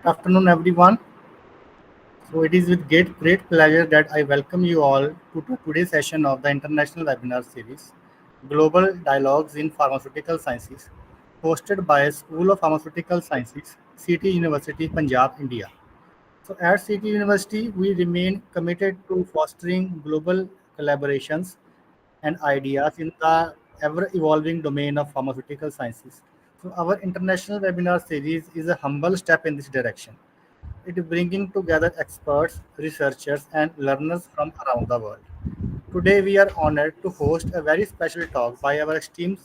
Afternoon, everyone. So it is with great pleasure that I welcome you all to today's session of the International Webinar Series, Global Dialogues in Pharmaceutical Sciences, hosted by School of Pharmaceutical Sciences, City University, Punjab, India. So at City University, we remain committed to fostering global collaborations and ideas in the ever-evolving domain of pharmaceutical sciences. So our international webinar series is a humble step in this direction. It is bringing together experts, researchers, and learners from around the world. Today, we are honored to host a very special talk by our esteemed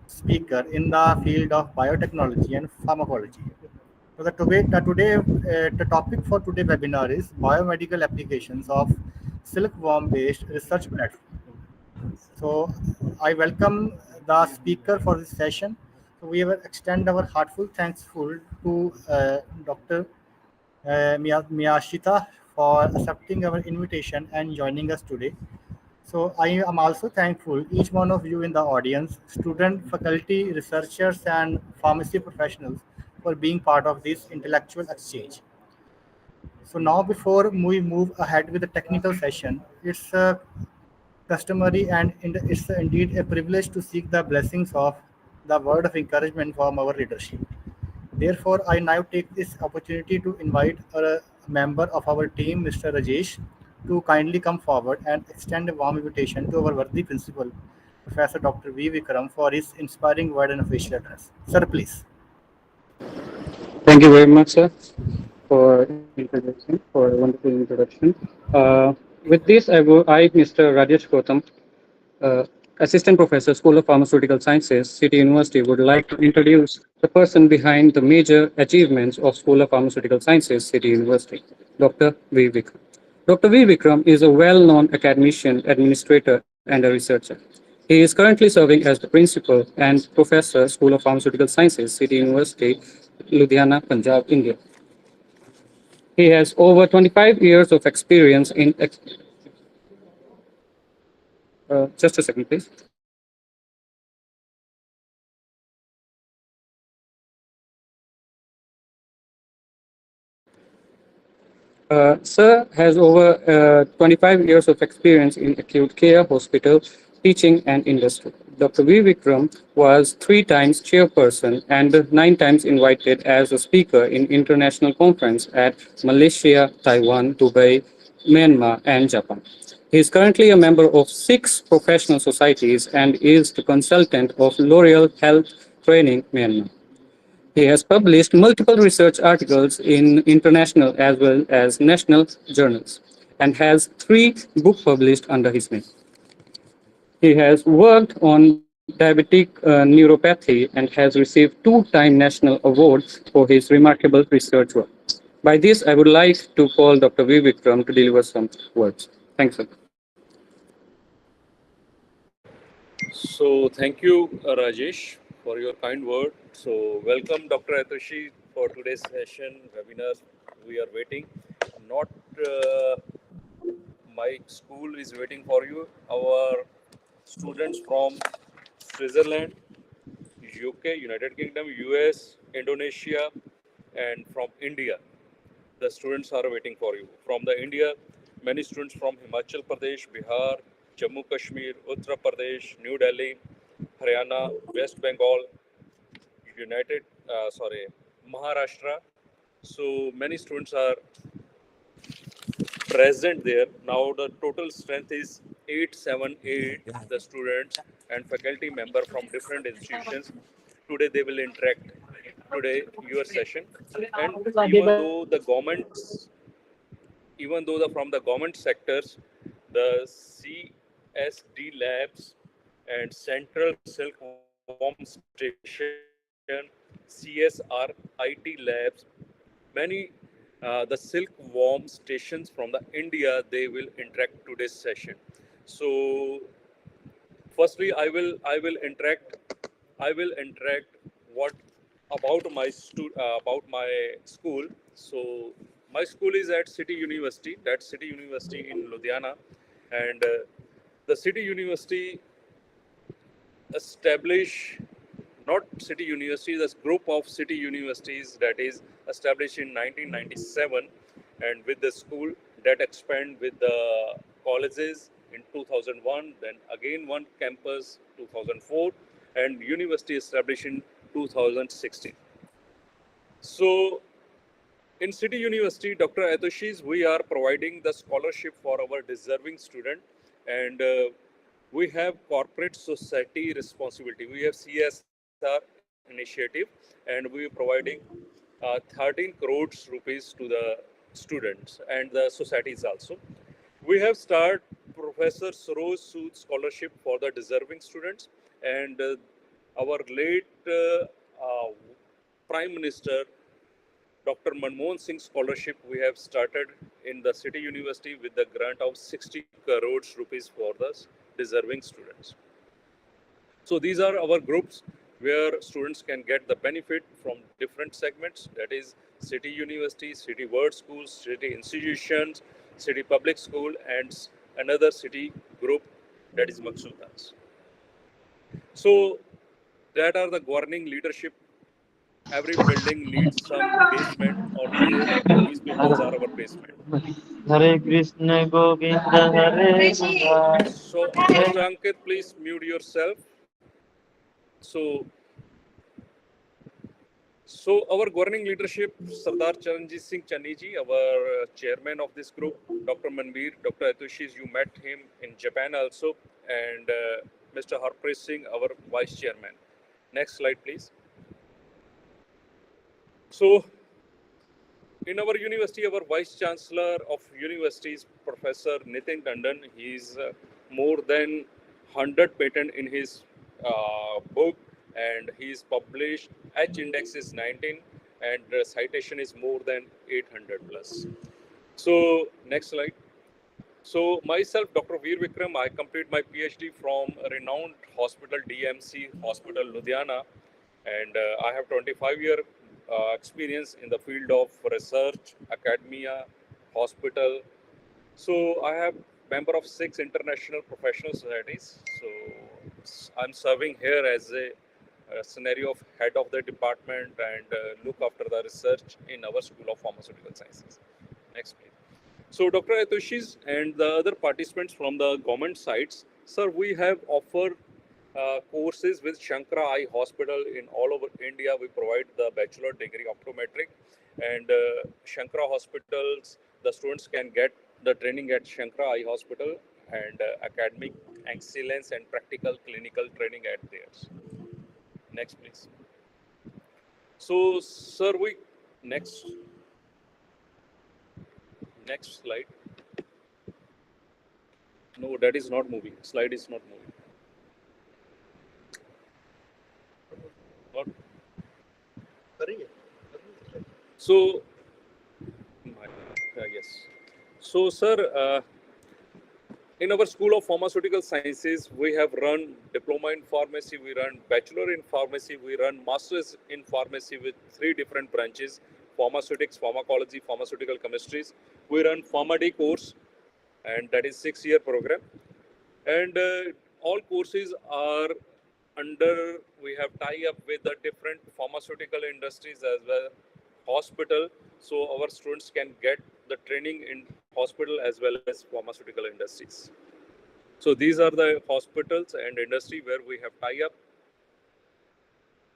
speaker in the field of biotechnology and pharmacology. So the topic for today's webinar is biomedical applications of silkworm-based research platform. So I welcome the speaker for this session. So we will extend our heartfelt thankful to Dr. Miyashita for accepting our invitation and joining us today. So I am also thankful each one of you in the audience, student, faculty, researchers, and pharmacy professionals for being part of this intellectual exchange. So now before we move ahead with the technical session, it's customary and it's indeed a privilege to seek the blessings of the word of encouragement from our leadership. Therefore, I now take this opportunity to invite a member of our team, Mr. Rajesh, to kindly come forward and extend a warm invitation to our worthy principal, Professor Dr. V. Vikram, for his inspiring word and official address. Sir, please. Thank you very much, sir, for a wonderful introduction. With this, Mr. Rajesh Gautam, uh, Assistant Professor, School of Pharmaceutical Sciences, City University, would like to introduce the person behind the major achievements of School of Pharmaceutical Sciences, City University, Dr. V. Vikram. Dr. V. Vikram is a well-known academician, administrator, and a researcher. He is currently serving as the principal and professor, School of Pharmaceutical Sciences, City University, Ludhiana, Punjab, India. He has over 25 years of experience in. Just a second, please. Sir has over 25 years of experience in acute care, hospital, teaching, and industry. Dr. V. Vikram was 3 times chairperson and 9 times invited as a speaker in international conference at Malaysia, Taiwan, Dubai, Myanmar, and Japan. He is currently a member of 6 professional societies and is the consultant of L'Oreal Health Training, Myanmar. He has published multiple research articles in international as well as national journals and has 3 books published under his name. He has worked on diabetic neuropathy and has received 2-time national awards for his remarkable research work. By this, I would like to call Dr. V. Vikram to deliver some words. Thanks, sir. So thank you, Rajesh, for your kind word. So welcome, Dr. Atsushi, for today's session webinar. We are waiting. Not my school is waiting for you. Our students from Switzerland, UK, United Kingdom, US, Indonesia, and from India. The students are waiting for you. From the India, many students from Himachal Pradesh, Bihar, Jammu Kashmir, Uttar Pradesh, New Delhi, Haryana, West Bengal, Maharashtra. So many students are present there. Now the total strength is 878, the students and faculty member from different institutions. Today they will interact today your session. And even though from the government sectors, the CSD labs and Central Silkworm Station, CSR IT labs, many the silkworm stations from the India, they will interact today's session. So firstly, I will interact what about my school. So my school is at City University. That's City University in Ludhiana, and the City University established not city universities, this group of city universities that is established in 1997, and with the school that expand with the colleges in 2001, then again one campus 2004, and university established in 2016. So in City University, Dr. Atsushi, we are providing the scholarship for our deserving student, and we have corporate society responsibility. We have CSR initiative, and we are providing 13 crores rupees to the students and the societies also. We have started Professor Saroj Sood scholarship for the deserving students, and our late Prime Minister Dr. Manmohan Singh scholarship we have started in the City University with the grant of 60 crores rupees for the deserving students. So these are our groups where students can get the benefit from different segments, that is City University, City Word Schools, City Institutions, City Public School, and another city group, that is Maksudas. So that are the governing leadership. Every building needs some basement or more. These people are our basement. Hare Krishna Govinda Hare Krishna. So, Mr. Ankit, please mute yourself. So, so our governing leadership, Sardar Charanjit Singh Chaniji, our chairman of this group, Dr. Manbir, Dr. Atsushi, you met him in Japan also, and Mr. Harpreet Singh, our vice chairman. Next slide, please. So, in our university, our vice chancellor of universities, Professor Nitin Tandon, he is more than 100 patent in his book, and he is published. H index is 19, and citation is more than 800 plus. So next slide. So myself, Dr. Veer Vikram, I completed my PhD from a renowned hospital, DMC Hospital, Ludhiana, and I have 25-year experience in the field of research, academia, hospital. So I have member of 6 international professional societies. So I'm serving here as a scenario of head of the department and look after the research in our School of Pharmaceutical Sciences. Next, please. So Dr. Atoshis and the other participants from the government sites, sir, we have offered courses with Shankara Eye Hospital in all over India. We provide the bachelor degree optometric, and Shankara hospitals, the students can get the training at Shankara Eye Hospital, and academic excellence and practical clinical training at theirs. Next, please. So, sir, we next slide. No, that is not moving. Slide is not moving. What? So, yes. So, sir, in our School of Pharmaceutical Sciences, we have run diploma in pharmacy, we run bachelor in pharmacy, we run masters in pharmacy with 3 different branches: pharmaceutics, pharmacology, pharmaceutical chemistries. We run PharmaD course, and that is 6-year program. And all courses are under, we have tie up with the different pharmaceutical industries as well hospital, so our students can get the training in hospital as well as pharmaceutical industries. So these are the hospitals and industry where we have tie up.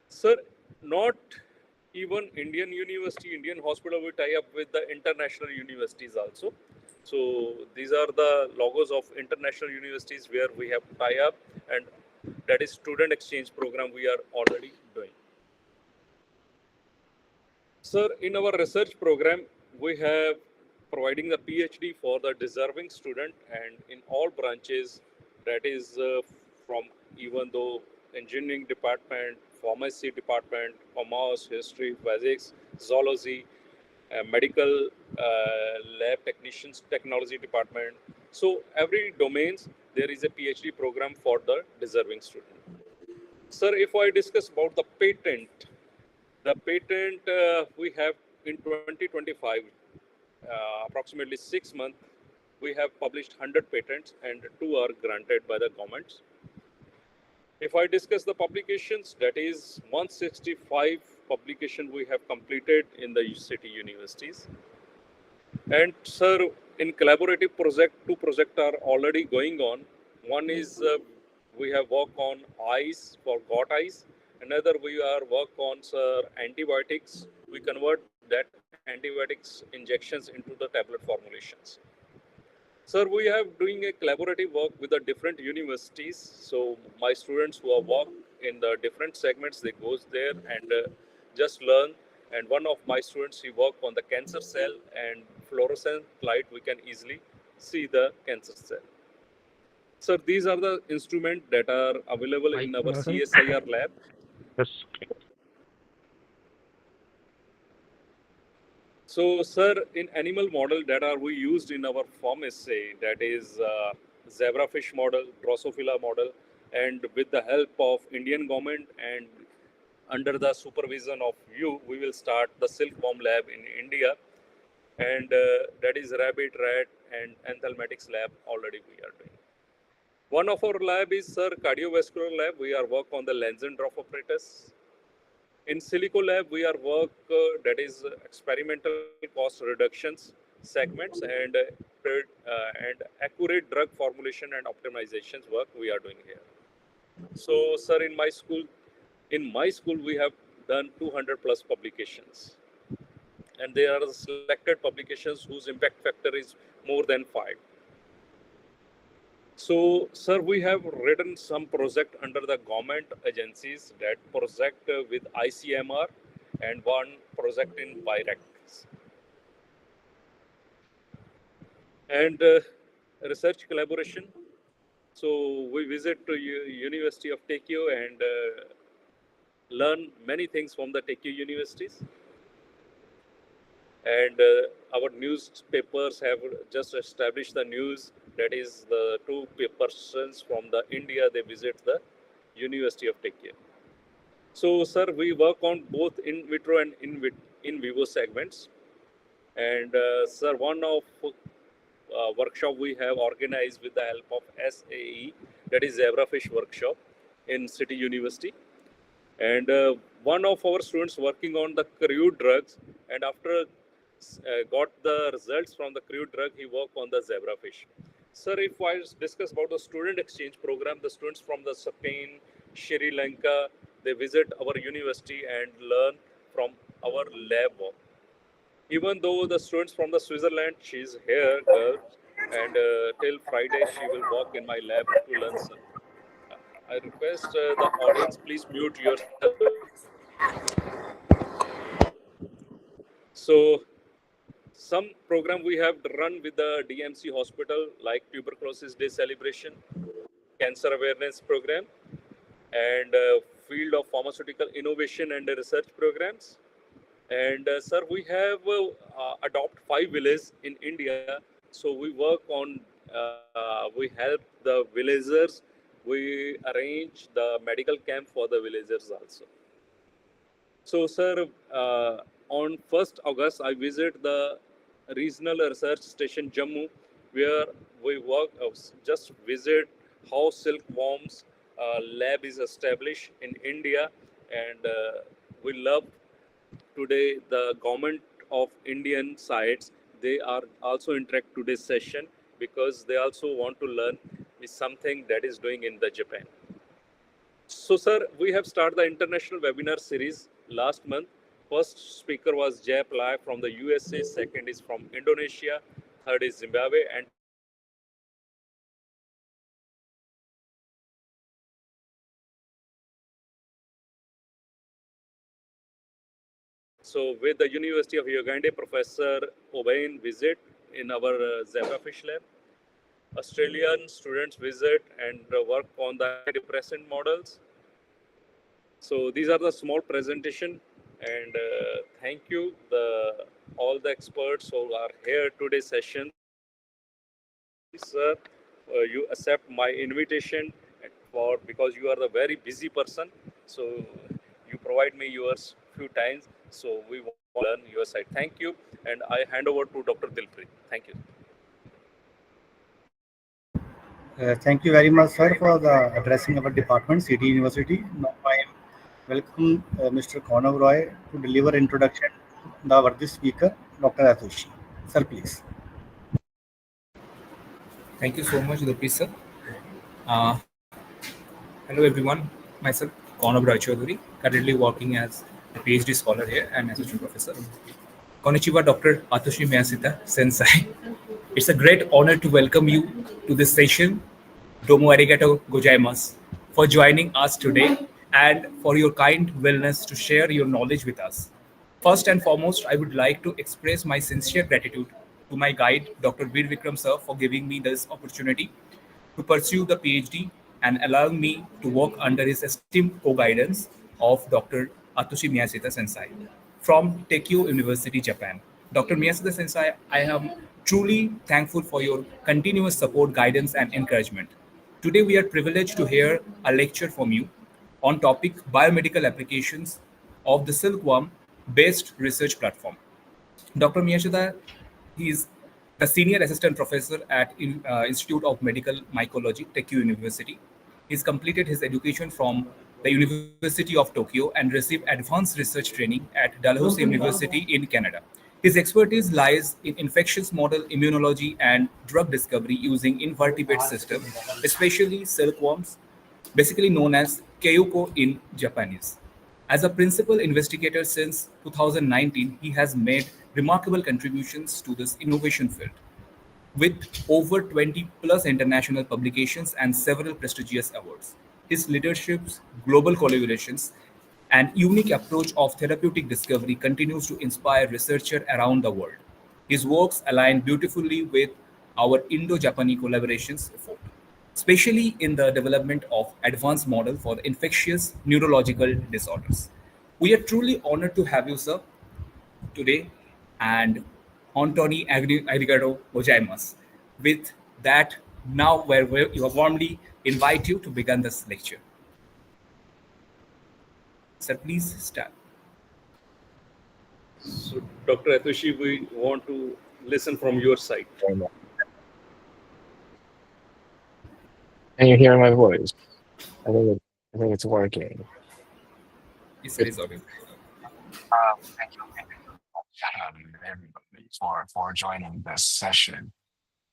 Sir, not even Indian university, Indian hospital, we tie up with the international universities also. So these are the logos of international universities where we have tie up, and that is student exchange program we are already doing. Sir, in our research program, we have providing the PhD for the deserving student, and in all branches, that is from even though engineering department, pharmacy department, commerce, history, physics, zoology, medical lab technicians, technology department. So every domains, there is a PhD program for the deserving student. Sir, if I discuss about the patent we have in 2025, approximately 6 months, we have published 100 patents and 2 are granted by the governments. If I discuss the publications, that is 165 publication we have completed in the city universities. And sir, in collaborative project, two projects are already going on. One is we have worked on eyes for got eyes. Another we are work on sir antibiotics. We convert that antibiotics injections into the tablet formulations. Sir, we have doing a collaborative work with the different universities. So my students who are work in the different segments, they goes there and just learn. And one of my students, he work on the cancer cell and fluorescent light. We can easily see the cancer cell. Sir, these are the instruments that are available in our CSIR lab. Yes. So, sir, in animal model that are we used in our pharmacy, that is zebrafish model, Drosophila model, and with the help of Indian government and under the supervision of you, we will start the Silkworm lab in India, and that is rabbit, rat, and anthelmatics lab already we are doing. One of our lab is sir cardiovascular lab. We are work on the Lanzendorf apparatus. In Silico Lab, we are work that is experimental cost reductions segments and accurate drug formulation and optimizations work we are doing here. So, sir, in my school we have done 200 plus publications, and there are selected publications whose impact factor is more than 5. So, sir, we have written some project under the government agencies, that project with ICMR and one project in BIRAC. And research collaboration. So we visit to University of Teikyo and learn many things from the Teikyo universities. And our newspapers have just established the news, that is the two persons from the India, they visit the University of Teikyo. So, sir, we work on both in vitro and in vivo segments. And, sir, one of workshop we have organized with the help of SAE, that is Zebrafish Workshop in City University. And one of our students working on the crude drugs, and after got the results from the crude drug, he worked on the zebrafish. Sir, if I discuss about the student exchange program, the students from the Spain, Sri Lanka, they visit our university and learn from our lab work. Even though the students from the Switzerland, she's here, girl, and till Friday she will work in my lab to learn some. I request the audience, please mute yourself. So, some program we have run with the DMC hospital, like Tuberculosis Day celebration, cancer awareness program, and field of pharmaceutical innovation and research programs. And sir, we have adopt 5 villages in India. So we work on, we help the villagers. We arrange the medical camp for the villagers also. So, sir, on 1st August, I visit the regional research station Jammu, where we work, just visit how silkworms lab is established in India, and we love today the government of Indian sites. They are also interact today's session because they also want to learn is something that is doing in the Japan. So, sir, we have started the international webinar series last month. First speaker was Jay Plai from the USA, second is from Indonesia, third is Zimbabwe, and today we have so with the University of Uganda, Professor Obain visit in our zebrafish lab. Australian students visit and work on the antidepressant models. So these are the small presentation, and thank you all the experts who are here today's session. Sir, you accept my invitation for because you are a very busy person. So you provide me yours few times. So we want to learn your side. Thank you, and I hand over to Dr. Dilpreet. Thank you. Thank you very much, sir, for the addressing our department, City University. Now I welcome Mr. Konav Roy to deliver introduction to the worthy speaker, Dr. Atsushi. Sir, please. Thank you so much, Dupri sir. Uh, Hello everyone. Myself, Konav Roy Chaudhary, currently working as a PhD scholar here and assistant professor. Konnichiwa, Dr. Atsushi Miyashita Sensei. It's a great honor to welcome you to this session. Domo arigato gozaimasu for joining us today and for your kind willingness to share your knowledge with us. First and foremost, I would like to express my sincere gratitude to my guide, Dr. Veer Vikram sir, for giving me this opportunity to pursue the PhD and allowing me to work under his esteemed co-guidance of Dr. Atsushi Miyashita Sensei from Teikyo University, Japan. Dr. Miyashita Sensei, I am truly thankful for your continuous support, guidance, and encouragement. Today, we are privileged to hear a lecture from you on topic biomedical applications of the silkworm-based research platform. Dr. Miyashita, he is the senior assistant professor at Institute of Medical Mycology, Teikyo University. He's completed his education from the University of Tokyo and received advanced research training at Dalhousie University in Canada. His expertise lies in infectious model immunology and drug discovery using invertebrate systems, especially silkworms, basically known as Keiko in Japanese. As a principal investigator since 2019, he has made remarkable contributions to this innovation field. With over 20 plus international publications and several prestigious awards, his leadership's global collaborations and unique approach of therapeutic discovery continues to inspire researchers around the world. His works align beautifully with our Indo-Japanese collaborations effort, especially in the development of advanced model for infectious neurological disorders. We are truly honored to have you, sir, today, and Antony Arigato gozaimasu. With that, now where you warmly invite you to begin this lecture. Sir, please start. So, Dr. Atsushi, we want to listen from your side. Can you hear my voice? I think I think it's working. Yes, sir, is audible. Thank you, everybody for joining this session.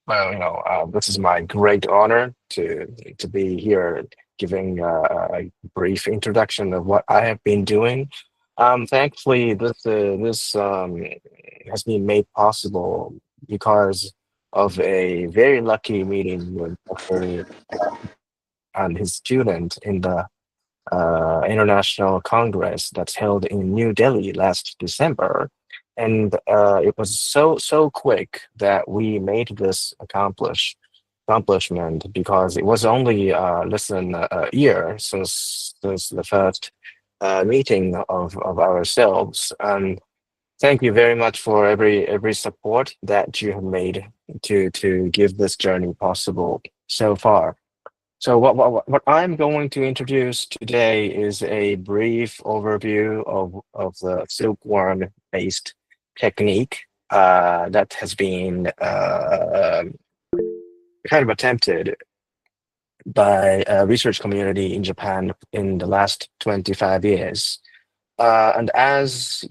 Well, this is my great honor to be here, giving a brief introduction of what I have been doing. Thankfully, this has been made possible because of a very lucky meeting with Dr. and his student in the International Congress that's held in New Delhi last December. And it was so quick that we made this accomplishment because it was only less than a year since the first meeting of ourselves. And thank you very much for every support that you have made to give this journey possible so far. So what I'm going to introduce today is a brief overview of the silkworm-based technique that has been kind of attempted by a research community in Japan in the last 25 years. And as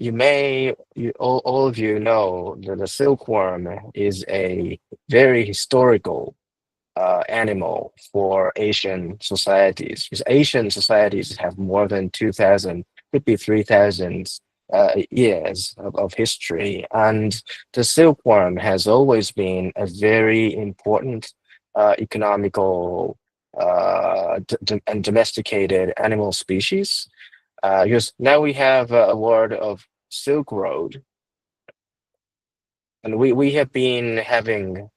all of you know, the silkworm is a very historical animal for Asian societies. Because Asian societies have more than 2,000, could be 3,000 years of history. And the silkworm has always been a very important economical and domesticated animal species. Because now we have a word of Silk Road, and we have been having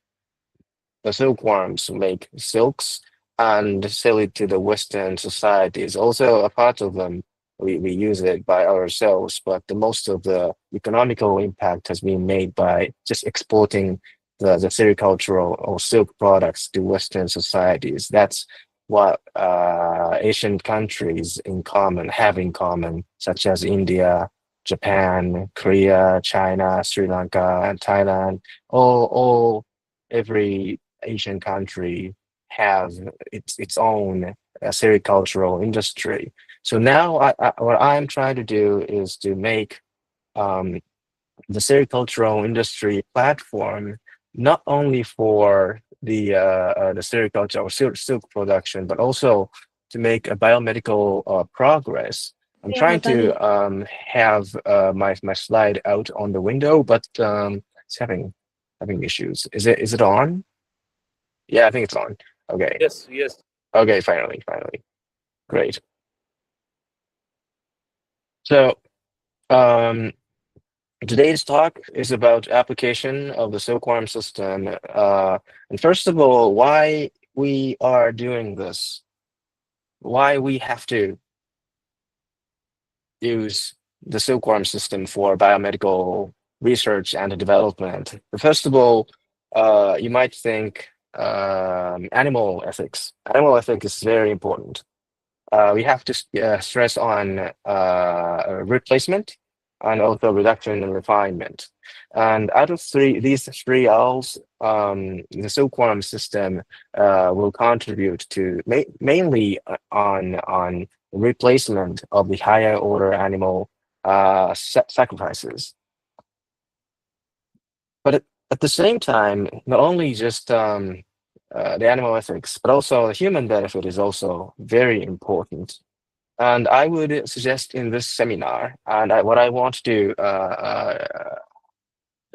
the silkworms make silks and sell it to the Western societies. Also, a part of them, we use it by ourselves, but the most of the economical impact has been made by just exporting the sericultural or silk products to Western societies. That's what Asian countries have in common, such as India, Japan, Korea, China, Sri Lanka, and Thailand. All every Asian country have its own sericultural industry. So now what I'm trying to do is to make um, the sericultural industry platform not only for the sericulture or silk production, but also to make a biomedical progress. I'm trying to have my slide out on the window, but it's having issues. Is it on? Yeah, I think it's on. Okay. Yes, yes. Okay, finally. Great. So um today's talk is about application of the silkworm system. And first of all, why we are doing this, why we have to use the silkworm system for biomedical research and development. First of all, you might think animal ethics. Animal ethics is very important. We have to stress on replacement and also reduction and refinement. And out of these three L's, the silkworm system will contribute to mainly on replacement of the higher order animal sacrifices. But at the same time, not only just the animal ethics, but also the human benefit is also very important. And I would suggest in this seminar, and what I want to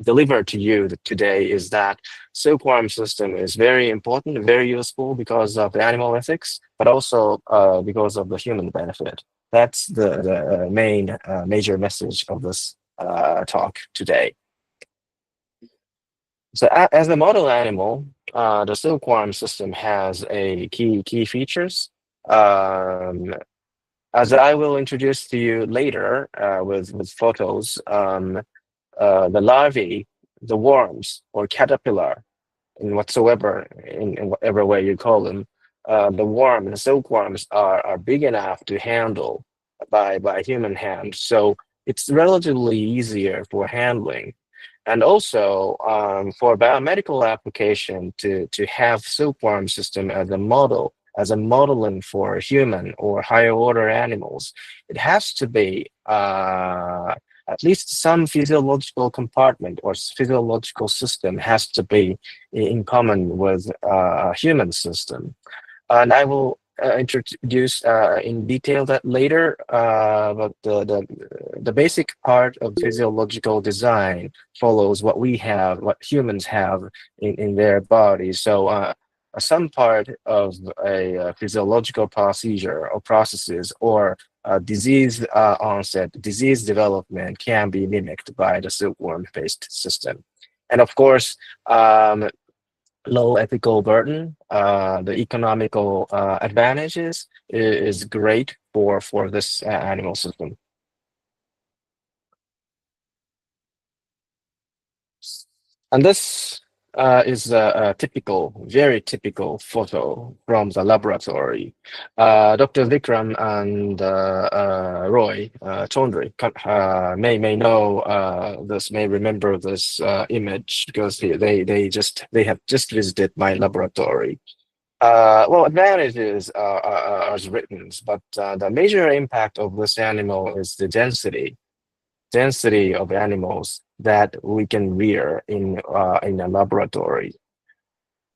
deliver to you today is that silkworm system is very important, very useful because of the animal ethics, but also because of the human benefit. That's the main major message of this talk today. So as a model animal, the silkworm system has a key features. Um, as I will introduce to you later with photos, the larvae, the worms or caterpillar, in whatever way you call them, the silkworms are big enough to handle by human hand. So it's relatively easier for handling. And also for biomedical application to have silkworm system as a model, as a modeling for human or higher order animals, it has to be at least some physiological compartment or physiological system has to be in common with a human system. And I will introduce in detail that later, but the basic part of physiological design follows what we have, what humans have in their bodies. So some part of a physiological procedure or processes or disease onset, disease development can be mimicked by the silkworm-based system. And of course, low ethical burden, the economical advantages is great for this animal system. And this is a typical, very typical photo from the laboratory. Dr. Vikram and Roy Chaudhary may know this, may remember this image because they have just visited my laboratory. Well, advantages are as written, but the major impact of this animal is the density of animals that we can rear in a laboratory.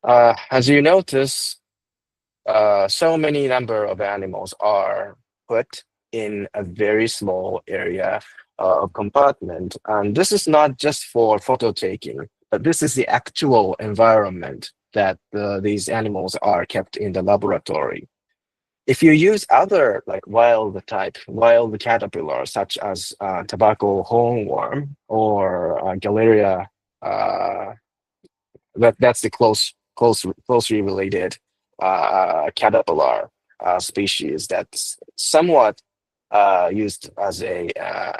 As you notice, so many number of animals are put in a very small area of compartment, and this is not just for photo taking, but this is the actual environment that these animals are kept in the laboratory. If you use other like wild caterpillar, such as tobacco hornworm or Galeria, uh, that's the closely related caterpillar species that's somewhat used as a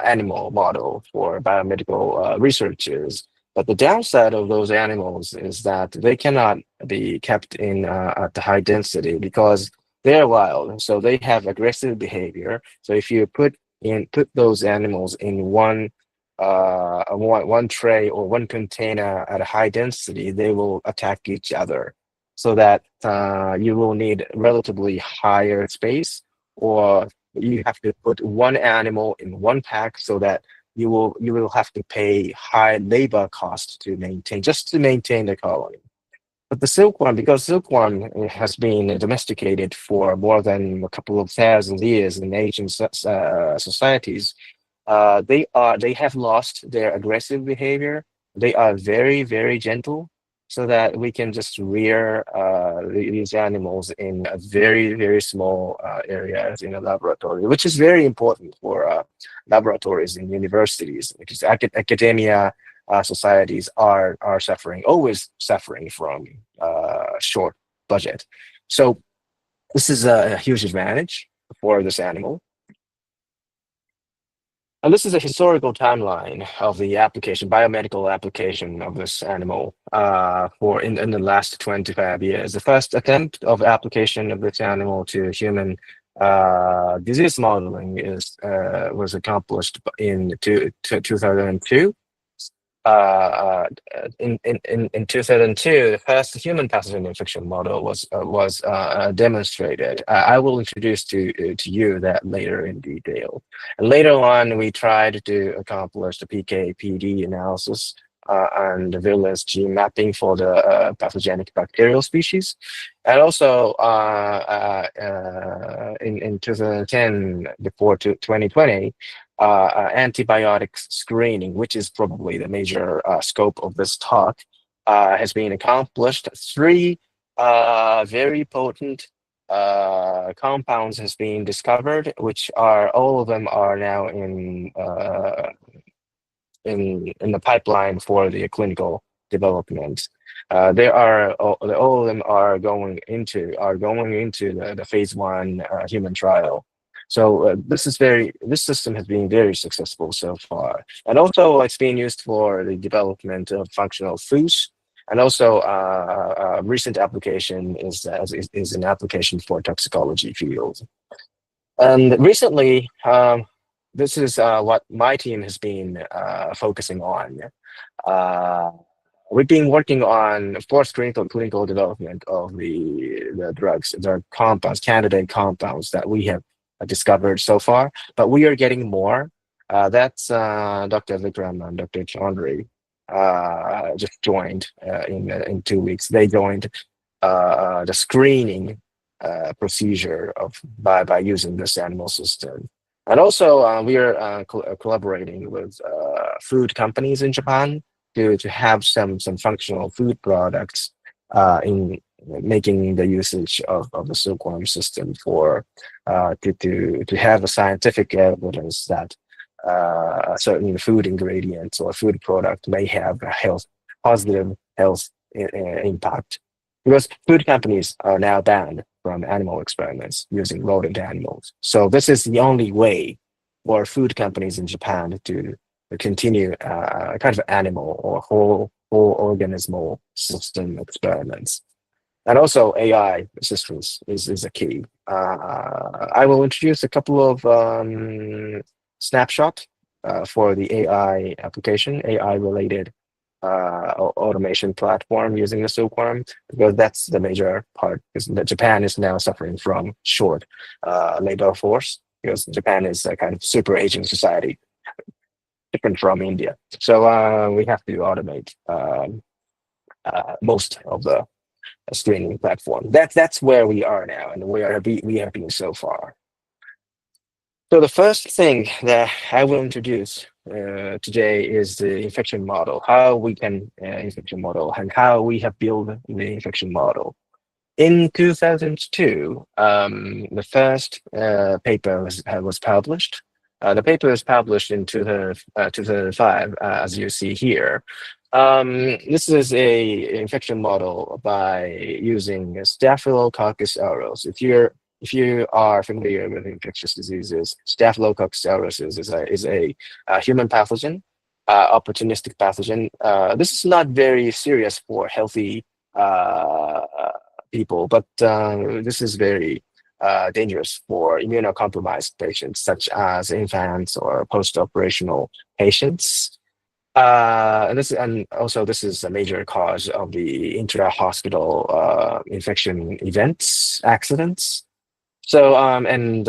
animal model for biomedical researchers. But the downside of those animals is that they cannot be kept in at the high density because they're wild, so they have aggressive behavior. So if you put those animals in one tray or one container at a high density, they will attack each other. so that you will need relatively higher space, or you have to put one animal in one pack so that you will have to pay high labor cost to maintain, just to maintain the colony. But the silkworm, because silkworm has been domesticated for more than a couple of thousand years in Asian societies, they have lost their aggressive behavior. They are very, very gentle, so that we can just rear these animals in a very, very small areas in a laboratory, which is very important for laboratories in universities, because academia societies are suffering, always suffering from short budget. So this is a huge advantage for this animal. And this is a historical timeline of the application, biomedical application of this animal in the last 25 years. The first attempt of application of this animal to human disease modeling was accomplished in 2002. In 2002, the first human pathogen infection model was demonstrated. I will introduce to you that later in detail. And later on, we tried to accomplish the PK/PD analysis and the virulence gene mapping for the pathogenic bacterial species. And also in 2010, before 2020, antibiotics screening, which is probably the major scope of this talk, has been accomplished. Three very potent compounds has been discovered, which are all of them are now in the pipeline for the clinical development. There are all of them are going into the phase 1 human trial. So this system has been very successful so far, and also it's being used for the development of functional foods. And also, recent application is an application for toxicology field. And recently, this is what my team has been focusing on. Uh, we've been working on, of course, clinical development of the drugs, the compounds, candidate compounds that we have discovered so far, but we are getting more. That's Dr. Vikram and Dr. Chandri just joined in 2 weeks. They joined the screening procedure by using this animal system. And also, we are collaborating with food companies in Japan to have some functional food products in making the usage of the silkworm system for to have a scientific evidence that certain food ingredients or food product may have a positive health impact. Because food companies are now banned from animal experiments using rodent animals. So this is the only way for food companies in Japan to continue kind of animal or whole organismal system experiments. And also AI assistance is a key. I will introduce a couple of snapshot for the AI application, AI related automation platform using the silkworm, because that's the major part, because Japan is now suffering from short labor force, because Japan is a kind of super aging society, different from India. So we have to automate most of the screening platform. That's where we are now, and we have been so far. So the first thing that I will introduce today is the infection model, how we can infection model, and how we have built the infection model. In 2002, the first paper was published. The paper was published in 2005, as you see here. This is a infection model by using Staphylococcus aureus. If you are familiar with infectious diseases, Staphylococcus aureus is a human pathogen, opportunistic pathogen. This is not very serious for healthy people, but this is very dangerous for immunocompromised patients, such as infants or post-operational patients. And also this is a major cause of the intra-hospital infection events, accidents. So and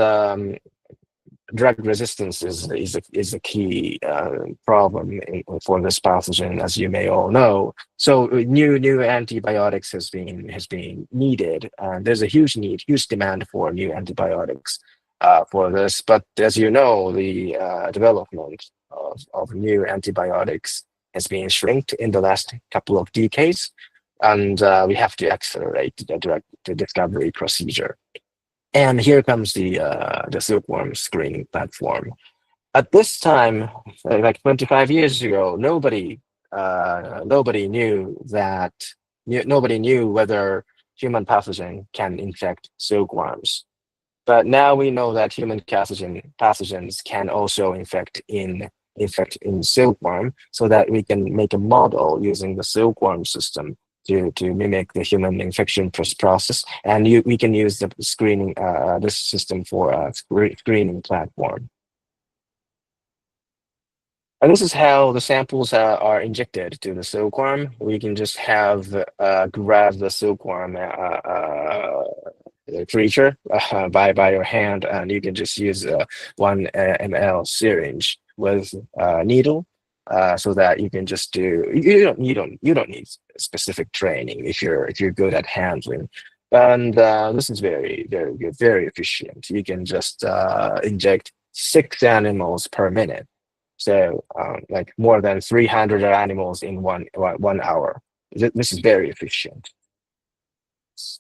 drug resistance is a key problem for this pathogen, as you may all know. So new antibiotics has been needed. There's a huge demand for new antibiotics for this. But as you know, the development of new antibiotics has been shrinked in the last couple of decades, and we have to accelerate the discovery procedure. And here comes the silkworm screening platform. At this time, like 25 years ago, nobody knew nobody knew whether human pathogen can infect silkworms. But now we know that human pathogens can also infect in silkworm, so that we can make a model using the silkworm system to mimic the human infection process, and we can use the screening this system for a screening platform. And this is how the samples are injected to the silkworm. We can just grab the silkworm creature by your hand, and you can just use a 1 ml syringe with a needle, so that you can just you don't need specific training if you're good at handling. And this is very very good, very efficient. You can just inject 6 animals per minute, so like more than 300 animals in one hour. This is very efficient.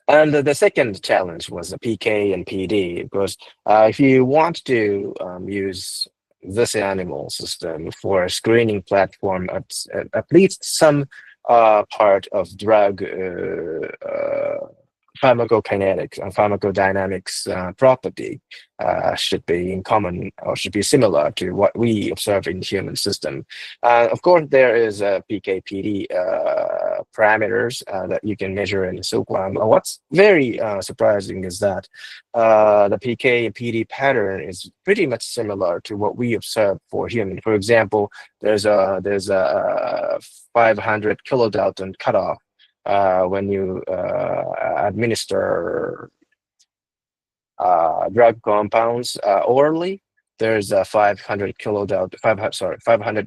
And the second challenge was the PK and PD, because if you want to use this animal system for a screening platform, at least some part of drug pharmacokinetics and pharmacodynamics property should be in common, or should be similar to what we observe in the human system. Of course, there is a PK/PD parameters that you can measure in the silkworm. What's very surprising is that the PK and PD pattern is pretty much similar to what we observe for human. For example, there's a 500 kilodalton cutoff when you administer drug compounds orally. There's a 500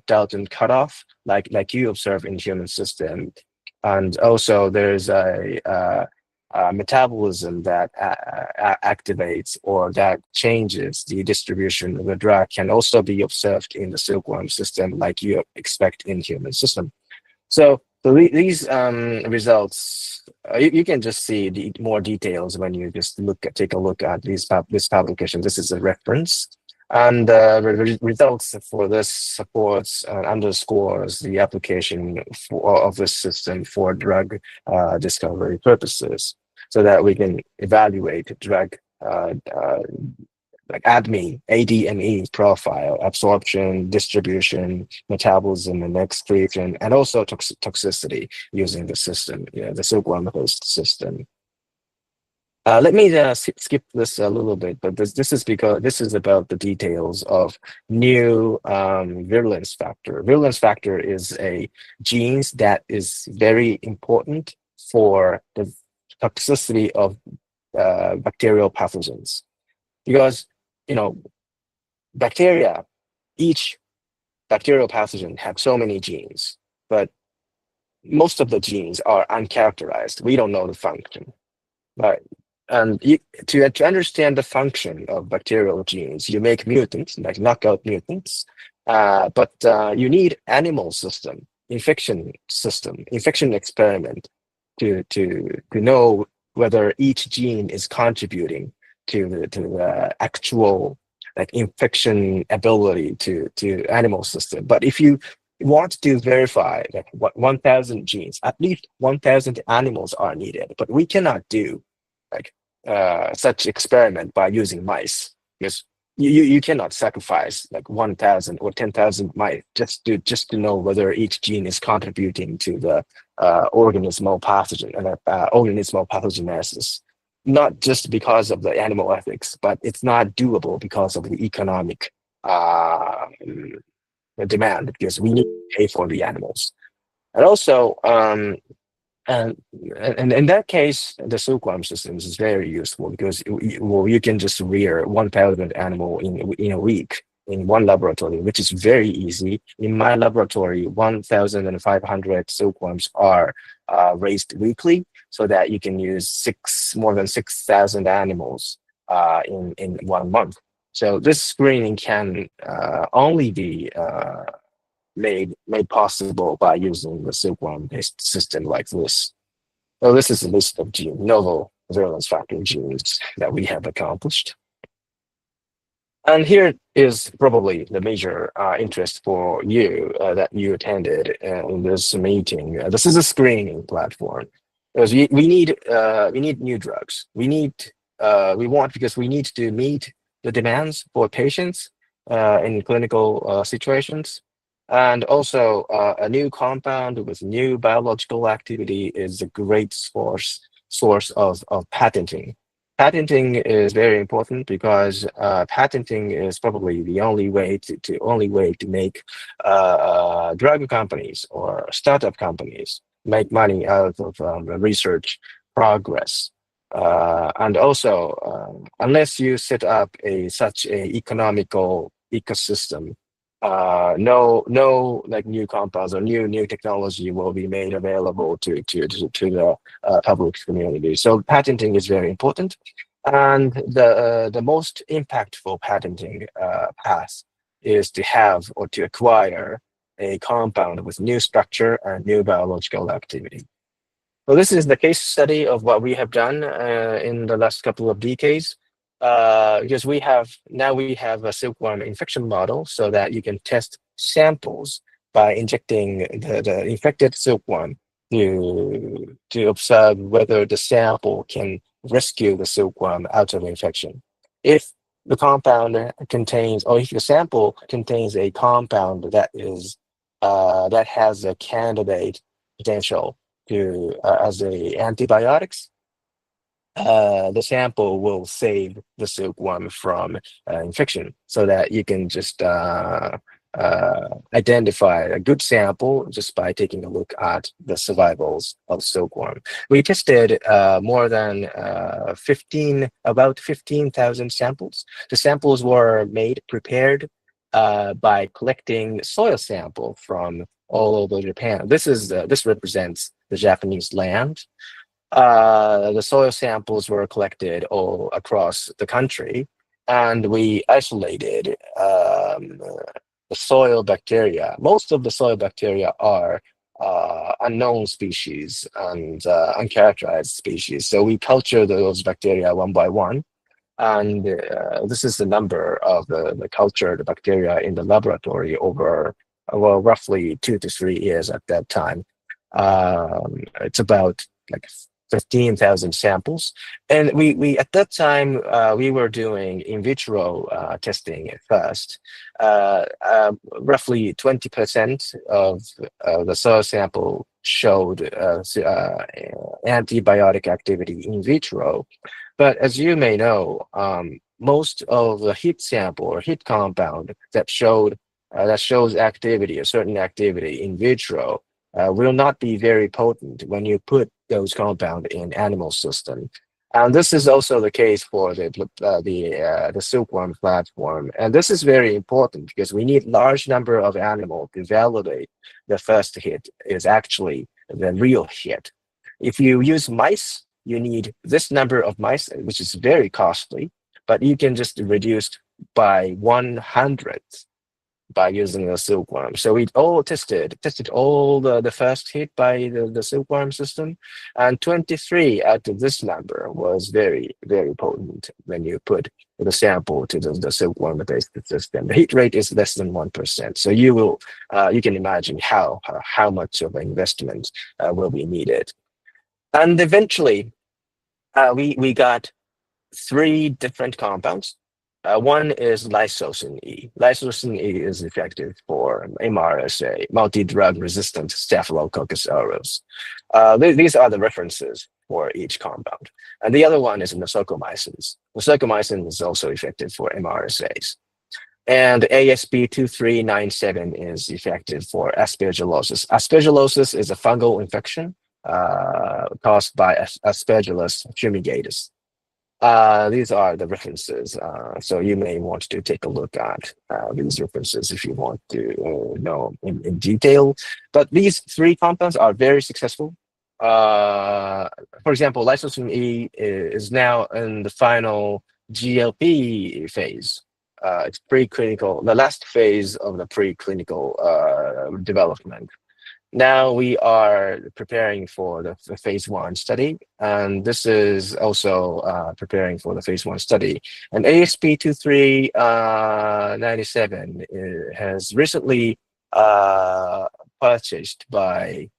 Dalton cutoff, like you observe in human system, and also there's a metabolism that activates or that changes the distribution of the drug, can also be observed in the silkworm system, like you expect in human system. So these results, you can just see the more details when you just take a look at this publication. This is a reference, and the results for this supports and underscores the application of this system for drug discovery purposes, so that we can evaluate drug like ADME profile, absorption, distribution, metabolism, and excretion, and also toxicity using the system, the silkworm-based system. Let me skip this a little bit, but this is because this is about the details of new virulence factor. Virulence factor is a gene that is very important for the toxicity of bacterial pathogens, because bacteria, each bacterial pathogen have so many genes, but most of the genes are uncharacterized. We don't know the function. But to understand the function of bacterial genes, you make mutants, like knockout mutants. But you need animal system, infection experiment to know whether each gene is contributing to the actual like infection ability to animal system. But if you want to verify that 1,000 genes, at least 1,000 animals are needed, but we cannot do like such experiment by using mice, because you cannot sacrifice like 1,000 or 10,000 mice just to know whether each gene is contributing to the organismal pathogenesis. Not just because of the animal ethics, but it's not doable because of the economic demand because we need to pay for the animals. And also, and in that case, the silkworm systems is very useful because well, you can just rear 1,000 animal in a week in one laboratory, which is very easy. In my laboratory, 1,500 silkworms are raised weekly, so that you can use more than 6,000 animals in 1 month. So this screening can only be made possible by using the silkworm-based system like this. So this is a list of novel virulence factor genes that we have accomplished. And here is probably the major interest for you that you attended in this meeting. This is a screening platform because we need new drugs. We want because we need to meet the demands for patients in clinical situations. And also, a new compound with new biological activity is a great source of patenting. Patenting is very important because patenting is probably the only way to make drug companies or startup companies make money out of research progress. And also, unless you set up such a economical ecosystem, no like new compounds or new technology will be made available to the public community. So patenting is very important, and the most impactful patenting path is to have or to acquire a compound with new structure and new biological activity. So this is the case study of what we have done in the last couple of decades. Because we have a silkworm infection model so that you can test samples by injecting the infected silkworm to observe whether the sample can rescue the silkworm out of infection. If the compound contains, or if the sample contains a compound that has a candidate potential to as a antibiotics, the sample will save the silkworm from infection, so that you can just identify a good sample just by taking a look at the survivals of silkworm. We tested about 15,000 samples. The samples were prepared by collecting soil sample from all over Japan. This represents the Japanese land. The soil samples were collected all across the country, and we isolated the soil bacteria. Most of the soil bacteria are unknown species and uncharacterized species. So we culture those bacteria one by one. And this is the number of the cultured bacteria in the laboratory over, well, roughly 2 to 3 years at that time. It's about like 15,000 samples. And we at that time, we were doing in vitro testing first. Roughly 20% of the soil sample showed antibiotic activity in vitro. But as you may know, most of the heat sample or heat compound that shows activity, a certain activity in vitro, will not be very potent when you put those compound in animal system. And this is also the case for the silkworm platform. And this is very important because we need large number of animals to validate the first hit is actually the real hit. If you use mice, you need this number of mice, which is very costly, but you can just reduce by 100th by using the silkworm. So we all tested all the first hit by the silkworm system, and 23 out of this number was very, very potent when you put the sample to the silkworm-based system. The hit rate is less than 1%. So you can imagine how much of an investment will be needed. And eventually, we got 3 different compounds. One is lysocin E. Lysocin E is effective for MRSA, multi-drug resistant Staphylococcus aureus. These are the references for each compound. And the other one is nosocomycin. Nosocomycin is also effective for MRSAs. And ASP2397 is effective for aspergillosis. Aspergillosis is a fungal infection caused by Aspergillus fumigatus. These are the references, so you may want to take a look at these references if you want to know in detail. But these three compounds are very successful. For example, lysosome E is now in the final GLP phase. It's preclinical, the last phase of the preclinical development. Now we are preparing for the phase one study, and this is also preparing for the phase one study. And ASP2397 has recently purchased by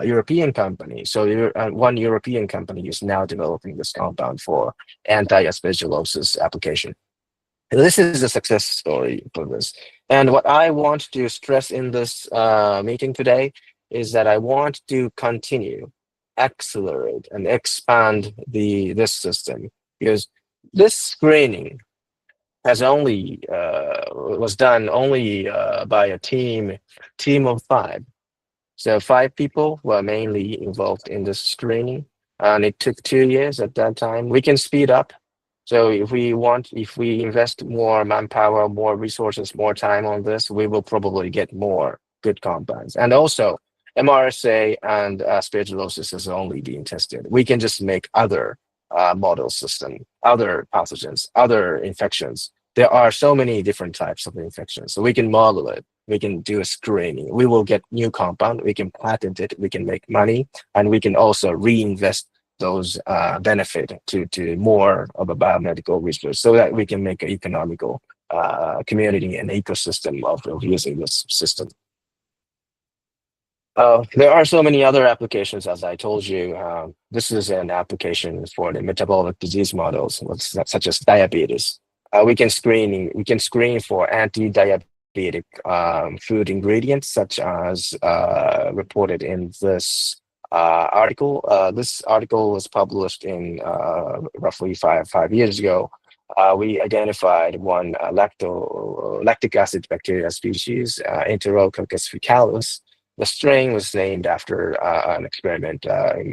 European company. So one European company is now developing this compound for anti-aspergillosis application. This is a success story for this. And what I want to stress in this meeting today is that I want to continue, accelerate, and expand this system, because this screening has only was done only by a team of five. So 5 people were mainly involved in this screening, and it took 2 years at that time. We can speed up. So if we invest more manpower, more resources, more time on this, we will probably get more good compounds. And also, MRSA and aspergillosis is only being tested. We can just make other model system, other pathogens, other infections. There are so many different types of infections, so we can model it. We can do a screening. We will get new compound. We can patent it. We can make money, and we can also reinvest those benefit to more of a biomedical research, so that we can make an economical community and ecosystem of using this system. There are so many other applications, as I told you. This is an application for the metabolic disease models, such as diabetes. We can screen for anti-diabetic food ingredients, such as reported in this article. This article was published in roughly five years ago. We identified one lactic acid bacteria species, Enterococcus faecalis. The strain was named after an experiment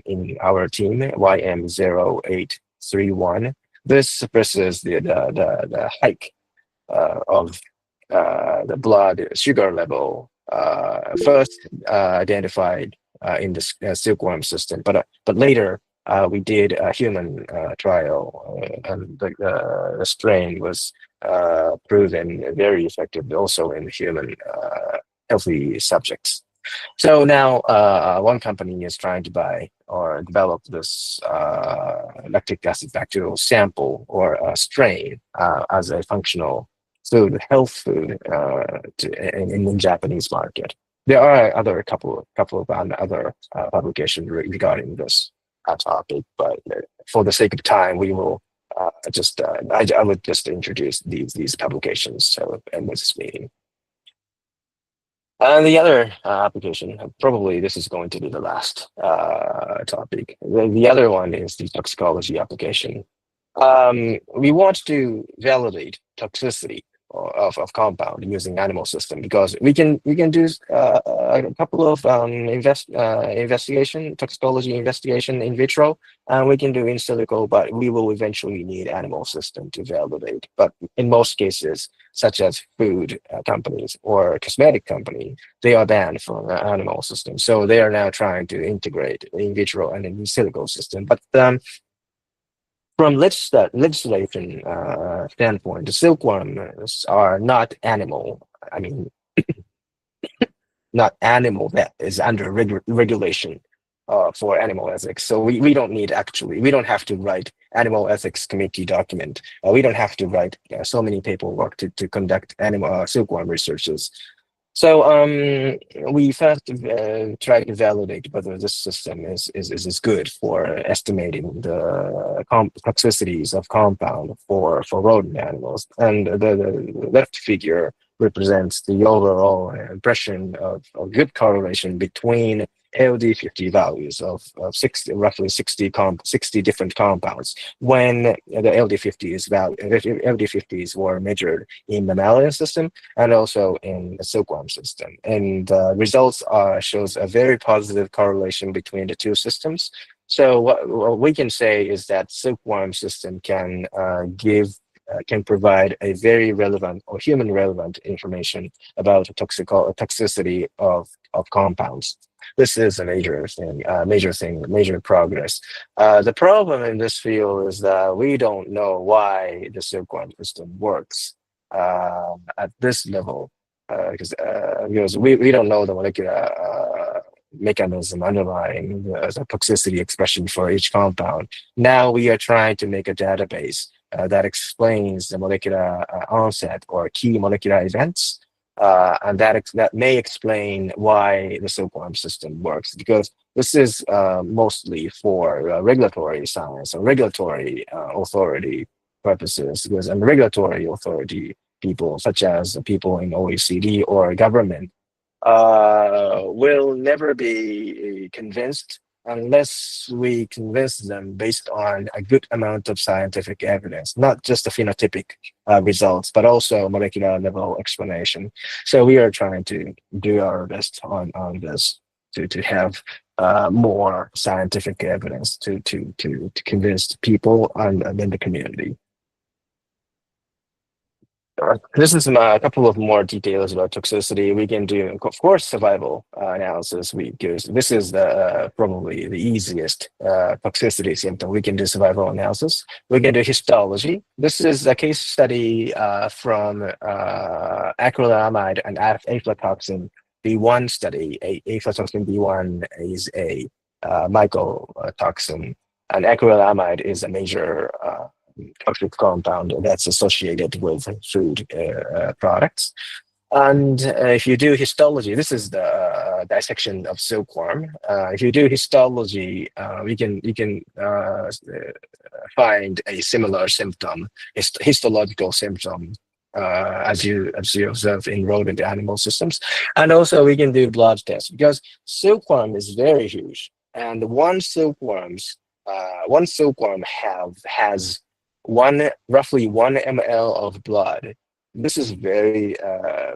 in our team, YM0831. This suppresses the hike of the blood sugar level, first identified in the silkworm system, but later we did a human trial, and the strain was proven very effective also in human healthy subjects. So now one company is trying to buy or develop this lactic acid bacterial sample or strain as a functional food, health food in the Japanese market. There are a couple of other publications regarding this topic, but for the sake of time, we will I would just introduce these publications so in this meeting. And the other application, probably this is going to be the last topic. The other one is the toxicology application. We want to validate toxicity of compound using animal system, because we can do a couple of toxicology investigation in vitro, and we can do in silico, but we will eventually need animal system to validate. But in most cases, such as food companies or cosmetic company, they are banned from the animal system. So they are now trying to integrate in vitro and in silico system. But from legislation standpoint, the silkworms are not animal. I mean, not animal that is under regulation for animal ethics. So we don't need we don't have to write animal ethics committee document. We don't have to write so many paperwork to conduct animal silkworm researches. So we first try to validate whether this system is good for estimating the toxicities of compound for rodent animals. And the left figure represents the overall impression of good correlation between LD50 values of roughly 60 different compounds. When the LD50s were measured in mammalian system and also in the silkworm system, and results shows a very positive correlation between the two systems. So what we can say is that silkworm system can provide a very relevant or human relevant information about toxicity of compounds. This is a major progress. The problem in this field is that we don't know why the silkworm system works at this level, because we don't know the molecular mechanism underlying the toxicity expression for each compound. Now we are trying to make a database that explains the molecular onset or key molecular events, and that may explain why the silkworm system works. Because this is mostly for regulatory science or regulatory authority purposes. Because regulatory authority people, such as people in OECD or government, will never be convinced unless we convince them based on a good amount of scientific evidence, not just the phenotypic results, but also molecular level explanation. So we are trying to do our best on this to have more scientific evidence to convince people and then the community. This is a couple of more details about toxicity. We can do, of course, survival analysis. Because this is probably the easiest toxicity symptom. We can do survival analysis. We can do histology. This is a case study from acrylamide and aflatoxin B1 study. Aflatoxin B1 is a mycotoxin, and acrylamide is a major toxic compound that's associated with food products. And if you do histology, this is the dissection of silkworm. If you do histology, you can find a similar symptom, histological symptom, as you observe in rodent animal systems. And also we can do blood tests because silkworm is very huge, and one silkworm has roughly 1 ml of blood. This is very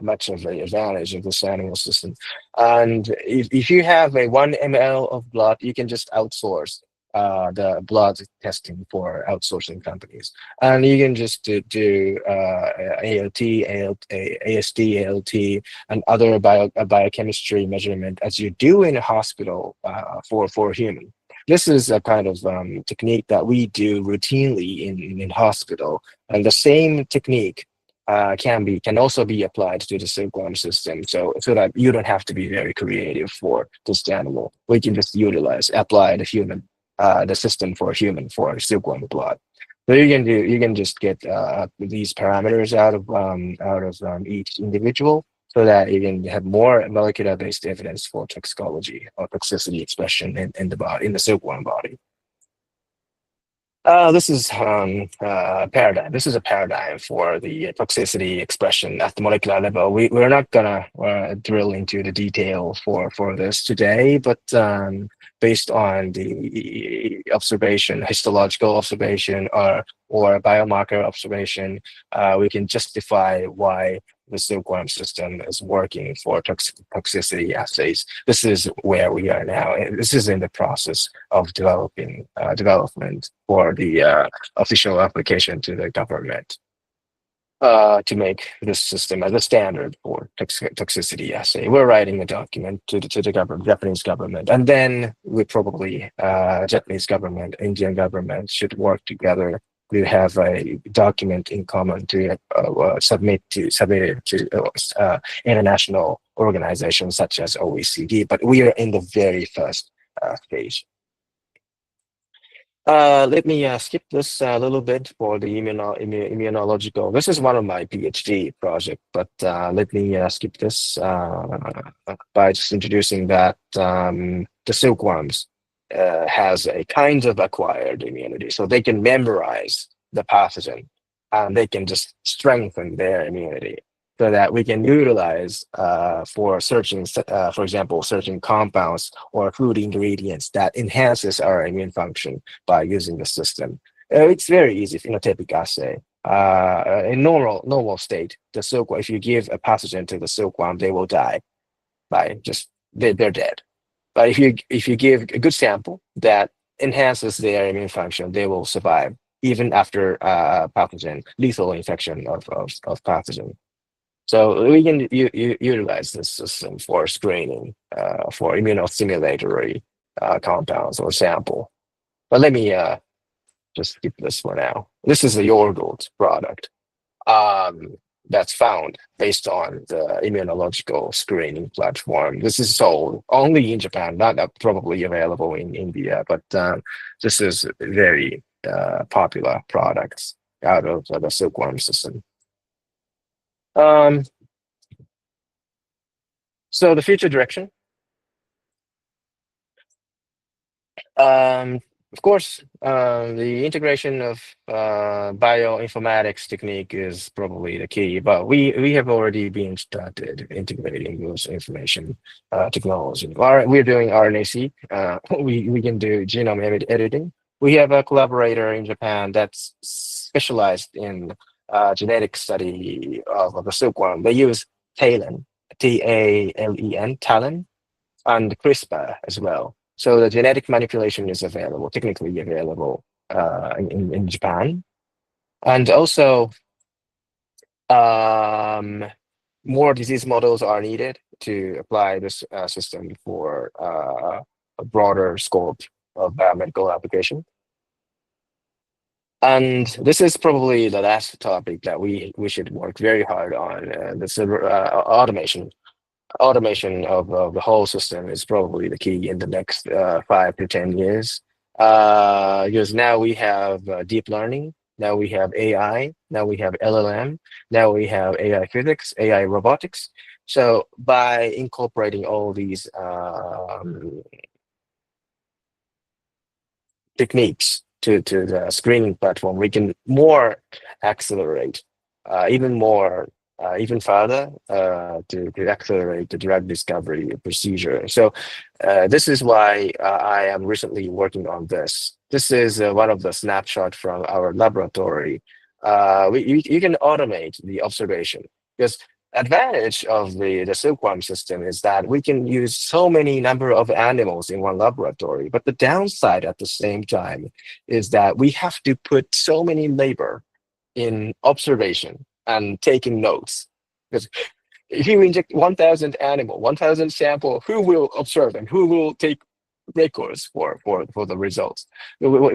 much of an advantage of this animal system. And if you have a 1 ml of blood, you can just outsource the blood testing for outsourcing companies. And you can just do ALT, AST, ALT, and other biochemistry measurement as you do in a hospital for human. This is a kind of technique that we do routinely in hospital, and the same technique can also be applied to the silkworm system. So that you don't have to be very creative for this animal. We can just apply the system for silkworm blood. So you can just get these parameters out of each individual, so that you can have more molecular-based evidence for toxicology or toxicity expression in the silkworm body. This is paradigm. This is a paradigm for the toxicity expression at the molecular level. We're not gonna drill into the detail for this today, but based on the observation, histological observation, or biomarker observation, we can justify why the silkworm system is working for toxicity assays. This is where we are now. This is in the process of development for the official application to the government to make this system as a standard for toxicity assay. We're writing a document to the Japanese government, and then we probably Japanese government, Indian government should work together. We have a document in common to submit it to international organizations such as OECD. But we are in the very first stage. Let me skip this a little bit for the immunological. This is one of my PhD project, but let me skip this by just introducing that the silkworms has a kind of acquired immunity, so they can memorize the pathogen and they can just strengthen their immunity. so that we can utilize for searching, for example, searching compounds or food ingredients that enhances our immune function by using the system. It's very easy phenotypic assay. In normal state, the silkworm, if you give a pathogen to the silkworm, they will die by just they're dead. But if you give a good sample that enhances their immune function, they will survive even after pathogen, lethal infection of pathogen. So we can utilize this system for screening for immunostimulatory compounds or sample. But let me just skip this for now. This is a yogurt product um, that's found based on the immunological screening platform. This is sold only in Japan, not probably available in India, but this is very popular products out of the silkworm system. Um, so the future direction. Um, of course, the integration of bioinformatics technique is probably the key, but we have already been started integrating those information technology. We're doing RNA-seq. We can do genome editing. We have a collaborator in Japan that's specialized in genetic study of the silkworm. They use TALEN, TALEN, TALEN, and CRISPR as well. So the genetic manipulation is available, technically available in Japan. And also, more disease models are needed to apply this system for a broader scope of biomedical application. And this is probably the last topic that we should work very hard on. This automation of the whole system is probably the key in the next 5 to 10 years. Because now we have deep learning, now we have AI, now we have LLM, now we have AI physics, AI robotics. So by incorporating all these techniques to the screening platform, we can more accelerate, even more, even further to accelerate the drug discovery procedure. So this is why I am recently working on this. This is one of the snapshots from our laboratory. You can automate the observation because advantage of the silkworm system is that we can use so many number of animals in one laboratory, but the downside at the same time is that we have to put so many labor in observation and taking notes. Because if you inject 1,000 animal, 1,000 sample, who will observe and who will take records for the results?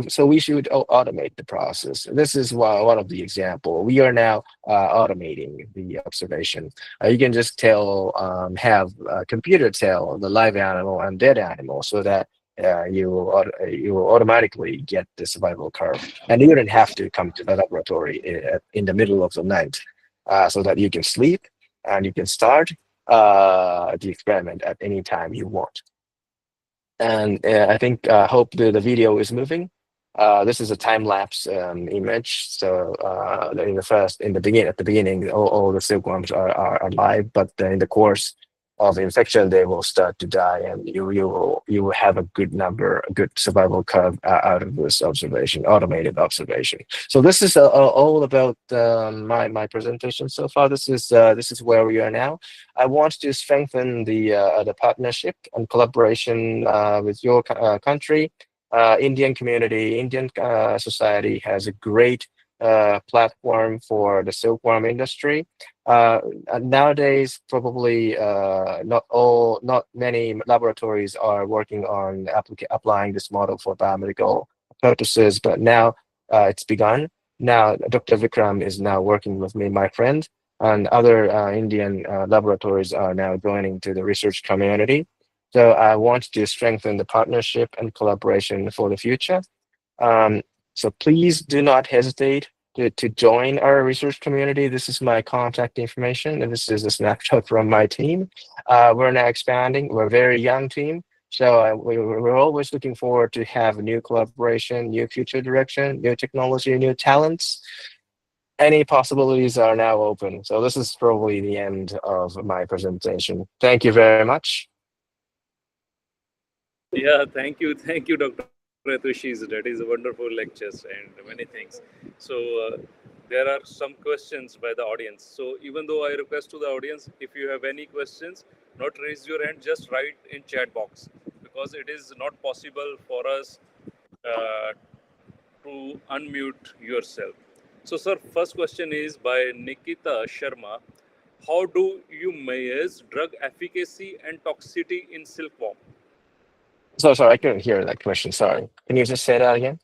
So we should automate the process. This is one of the example. We are now automating the observation. You can just have a computer tell the live animal and dead animal so that you will automatically get the survival curve, and you don't have to come to the laboratory in the middle of the night, so that you can sleep and you can start the experiment at any time you want. And I think hope the video is moving. This is a time lapse image. So at the beginning, all the silkworms are alive, but in the course of infection, they will start to die, and you will have a good survival curve out of this observation, automated observation. So this is all about my presentation so far. This is where we are now. I want to strengthen the partnership and collaboration with your country. Indian community, Indian society has a great platform for the silkworm industry. Nowadays, probably not many laboratories are working on applying this model for biomedical purposes, but now it's begun. Now, Dr. Vikram is now working with me, my friend, and other Indian laboratories are now joining to the research community. So I want to strengthen the partnership and collaboration for the future. So please do not hesitate to join our research community. This is my contact information, and this is a snapshot from my team. We're now expanding. We're a very young team. So we're always looking forward to have new collaboration, new future direction, new technology, new talents. any possibilities are now open. So this is probably the end of my presentation. Thank you very much. Yeah, thank you, Dr. Atushis. That is wonderful lectures and many things. So there are some questions by the audience. So even though I request to the audience, if you have any questions, not raise your hand, just write in chat box because it is not possible for us uh, to unmute yourself. So, sir, first question is by Nikita Sharma. How do you measure drug efficacy and toxicity in silkworm? So sorry, I couldn't hear that question. Sorry. Can you just say that again?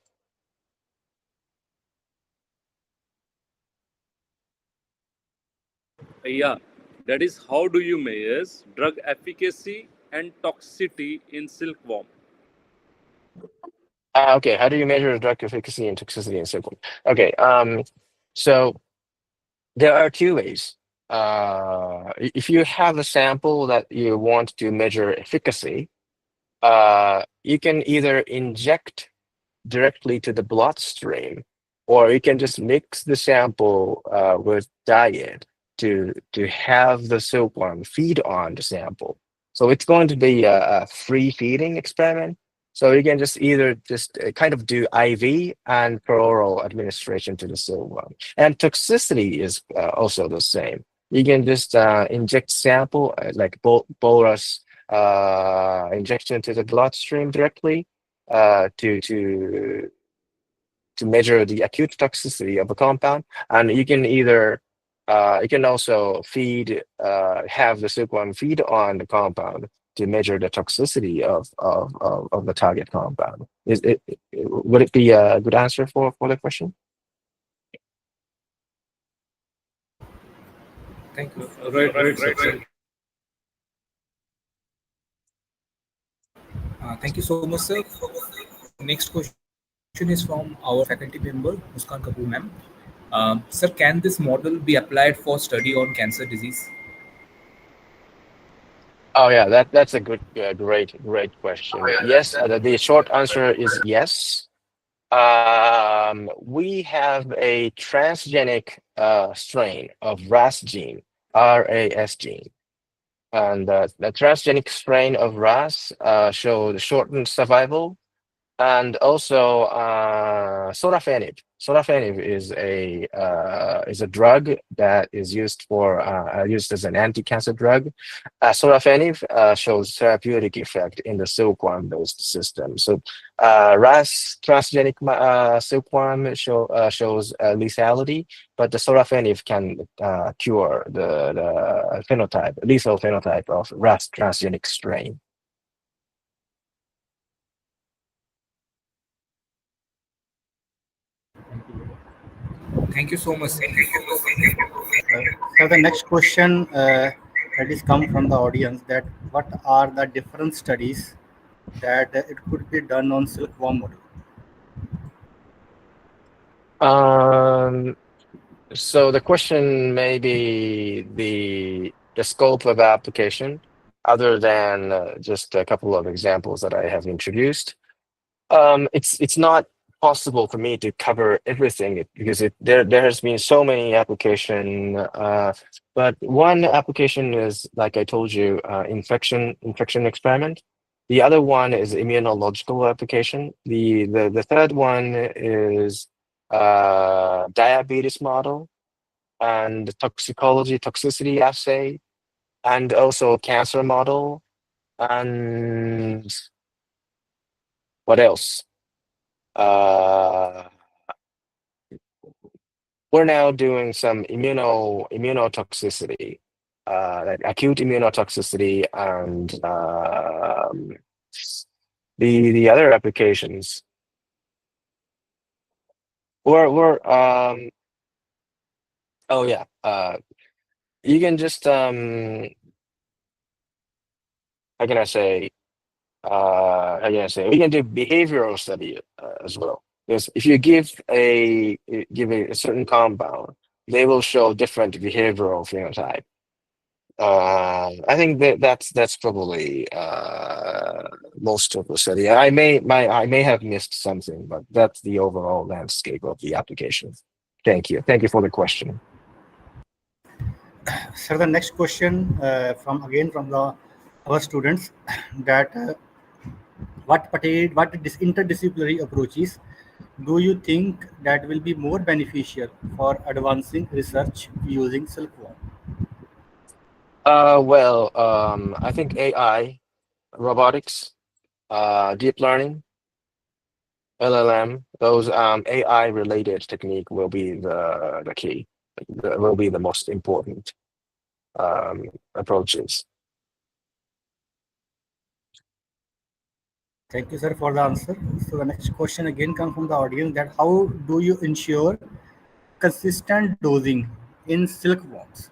Yeah, that is how do you measure drug efficacy and toxicity in silkworm? Okay, how do you measure drug efficacy and toxicity in silkworm? Okay, so there are two ways. If you have a sample that you want to measure efficacy, you can either inject directly to the bloodstream, or you can just mix the sample with diet to have the silkworm feed on the sample. So it's going to be a free feeding experiment. So you can just either just kind of do IV and per oral administration to the silkworm. And toxicity is also the same. You can just inject sample like bolus injection to the bloodstream directly to measure the acute toxicity of a compound, and you can either you can also have the silkworm feed on the compound to measure the toxicity of the target compound. Would it be a good answer for the question? Thank you. Right, sir. Thank you so much, sir. Next question is from our faculty member, Muskan Kapoor, ma'am. Sir, can this model be applied for study on cancer disease? Oh yeah, that's a good, great question. Yes, the short answer is yes. We have a transgenic strain of RAS gene, RAS gene, and the transgenic strain of RAS showed shortened survival, and also sorafenib. Sorafenib is a drug that is used as an anti-cancer drug. Sorafenib shows therapeutic effect in the silkworm-based system. So RAS transgenic silkworm shows lethality, but the sorafenib can cure the phenotype, lethal phenotype of RAS transgenic strain. Thank you so much, sir. So the next question that is come from the audience, that what are the different studies that it could be done on silkworm model? Um, so the question may be the scope of application, other than just a couple of examples that I have introduced. It's not possible for me to cover everything because there has been so many application. But one application is, like I told you, infection experiment. The other one is immunological application. The third one is diabetes model and toxicity assay, and also cancer model, and what else? Uh, we're now doing some immunotoxicity, like acute immunotoxicity, and the other applications. We're oh yeah, you can just how can I say how can I say, we can do behavioral study as well. Because if you give a certain compound, they will show different behavioral phenotype. I think that's probably most of the study. I may have missed something, but that's the overall landscape of the application. Thank you. Thank you for the question. Sir, the next question from the our students that what this interdisciplinary approaches do you think that will be more beneficial for advancing research using silkworm? I think AI, robotics, deep learning, LLM, those AI related technique will be the key, will be the most important approaches. Thank you, sir, for the answer. So the next question again comes from the audience that how do you ensure consistent dosing in silkworms?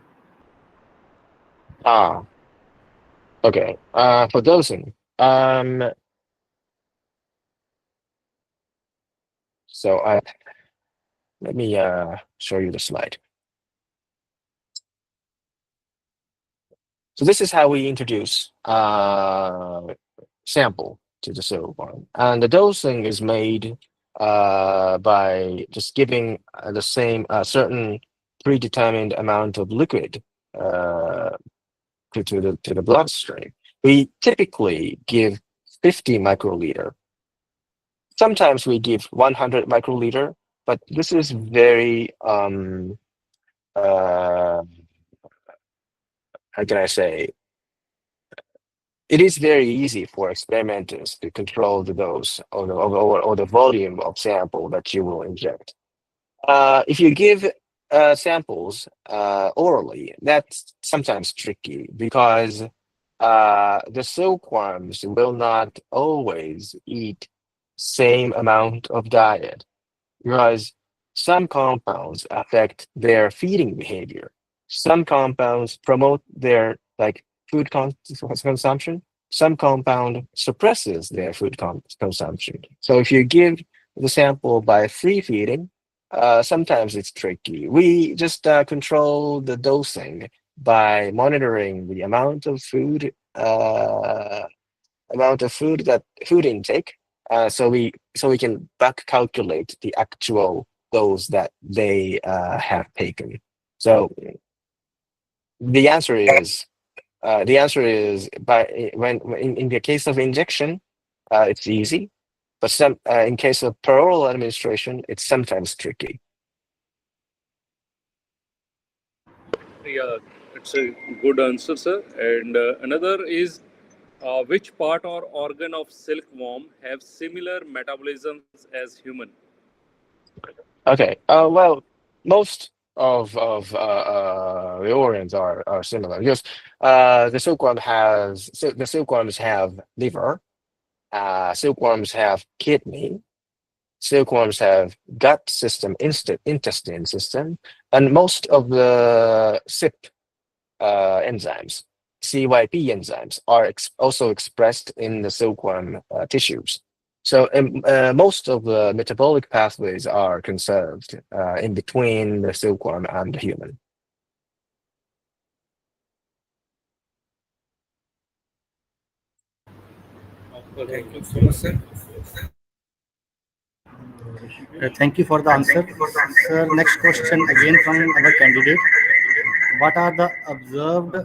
Ah, okay. For dosing, so let me show you the slide. So this is how we introduce sample to the silkworm, and the dosing is made by just giving the same certain predetermined amount of liquid uh, to the bloodstream. We typically give 50 microliter. Sometimes we give 100 microliter, but this is very how can I say? It is very easy for experimenters to control the dose or the volume of sample that you will inject. If you give samples orally, that's sometimes tricky because the silkworms will not always eat same amount of diet because some compounds affect their feeding behavior. Some compounds promote their food consumption. Some compound suppresses their food consumption. So if you give the sample by free feeding, sometimes it's tricky. We just control the dosing by monitoring the amount of food intake. So we can back calculate the actual dose that they have taken. So the answer is by when in the case of injection, it's easy, but in case of per oral administration, it's sometimes tricky. Yeah, it's a good answer, sir. And another is which part or organ of silkworm have similar metabolisms as human? Okay. Well, most of the organs are similar because the silkworms have liver, silkworms have kidney, silkworms have gut system, intestine system, and most of the enzymes, CYP enzymes, are also expressed in the silkworm tissues. So most of the metabolic pathways are conserved in between the silkworm and the human. Thank you so much, sir. Thank you for the answer. Sir, next question again from our candidate. What are the observed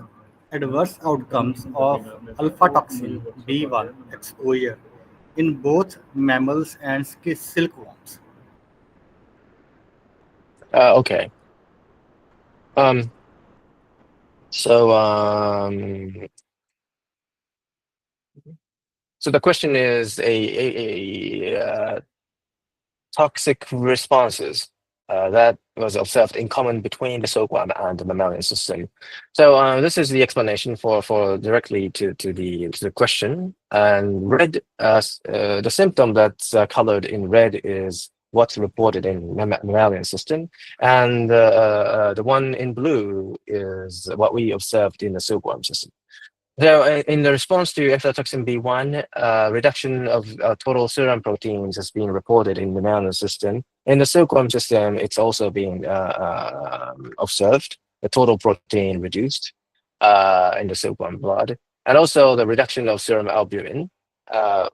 adverse outcomes of alpha toxin B1 exposure in both mammals and silkworms? Okay. Um, so so the question is toxic responses that was observed in common between the silkworm and the mammalian system. So this is the explanation for directly to the question. And red, the symptom that's colored in red is what's reported in mammalian system, and the one in blue is what we observed in the silkworm system. So, in the response to aflatoxin B1, reduction of total serum proteins has been reported in the mammalian system. In the silkworm system, it's also being observed. The total protein reduced in the silkworm blood, and also the reduction of serum albumin,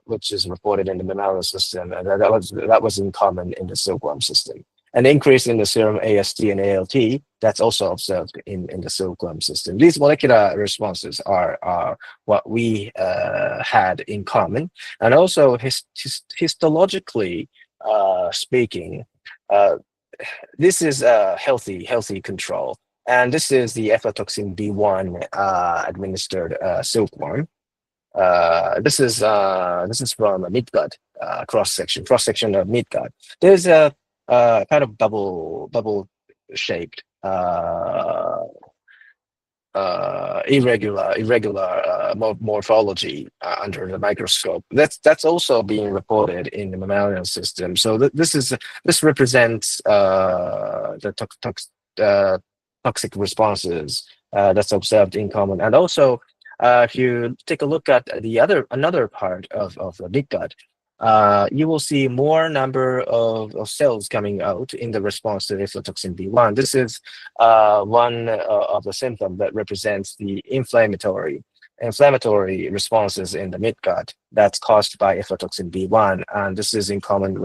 which is reported in the mammalian system, and that was in common in the silkworm system. An increase in the serum AST and ALT that's also observed in the silkworm system. These molecular responses are what we had in common, and also histologically speaking, uh, this is a healthy control, and this is the aflatoxin B1 administered silkworm. This is from a midgut cross section of midgut. There's a kind of bubble shaped irregular morphology under the microscope. That's also being reported in the mammalian system. So this represents the toxic responses that's observed in common. And also, if you take a look at another part of the big gut, you will see more number of cells coming out in the response to aflatoxin B1. This is one of the symptoms that represents the inflammatory responses in the midgut that's caused by aflatoxin B1, and this is in common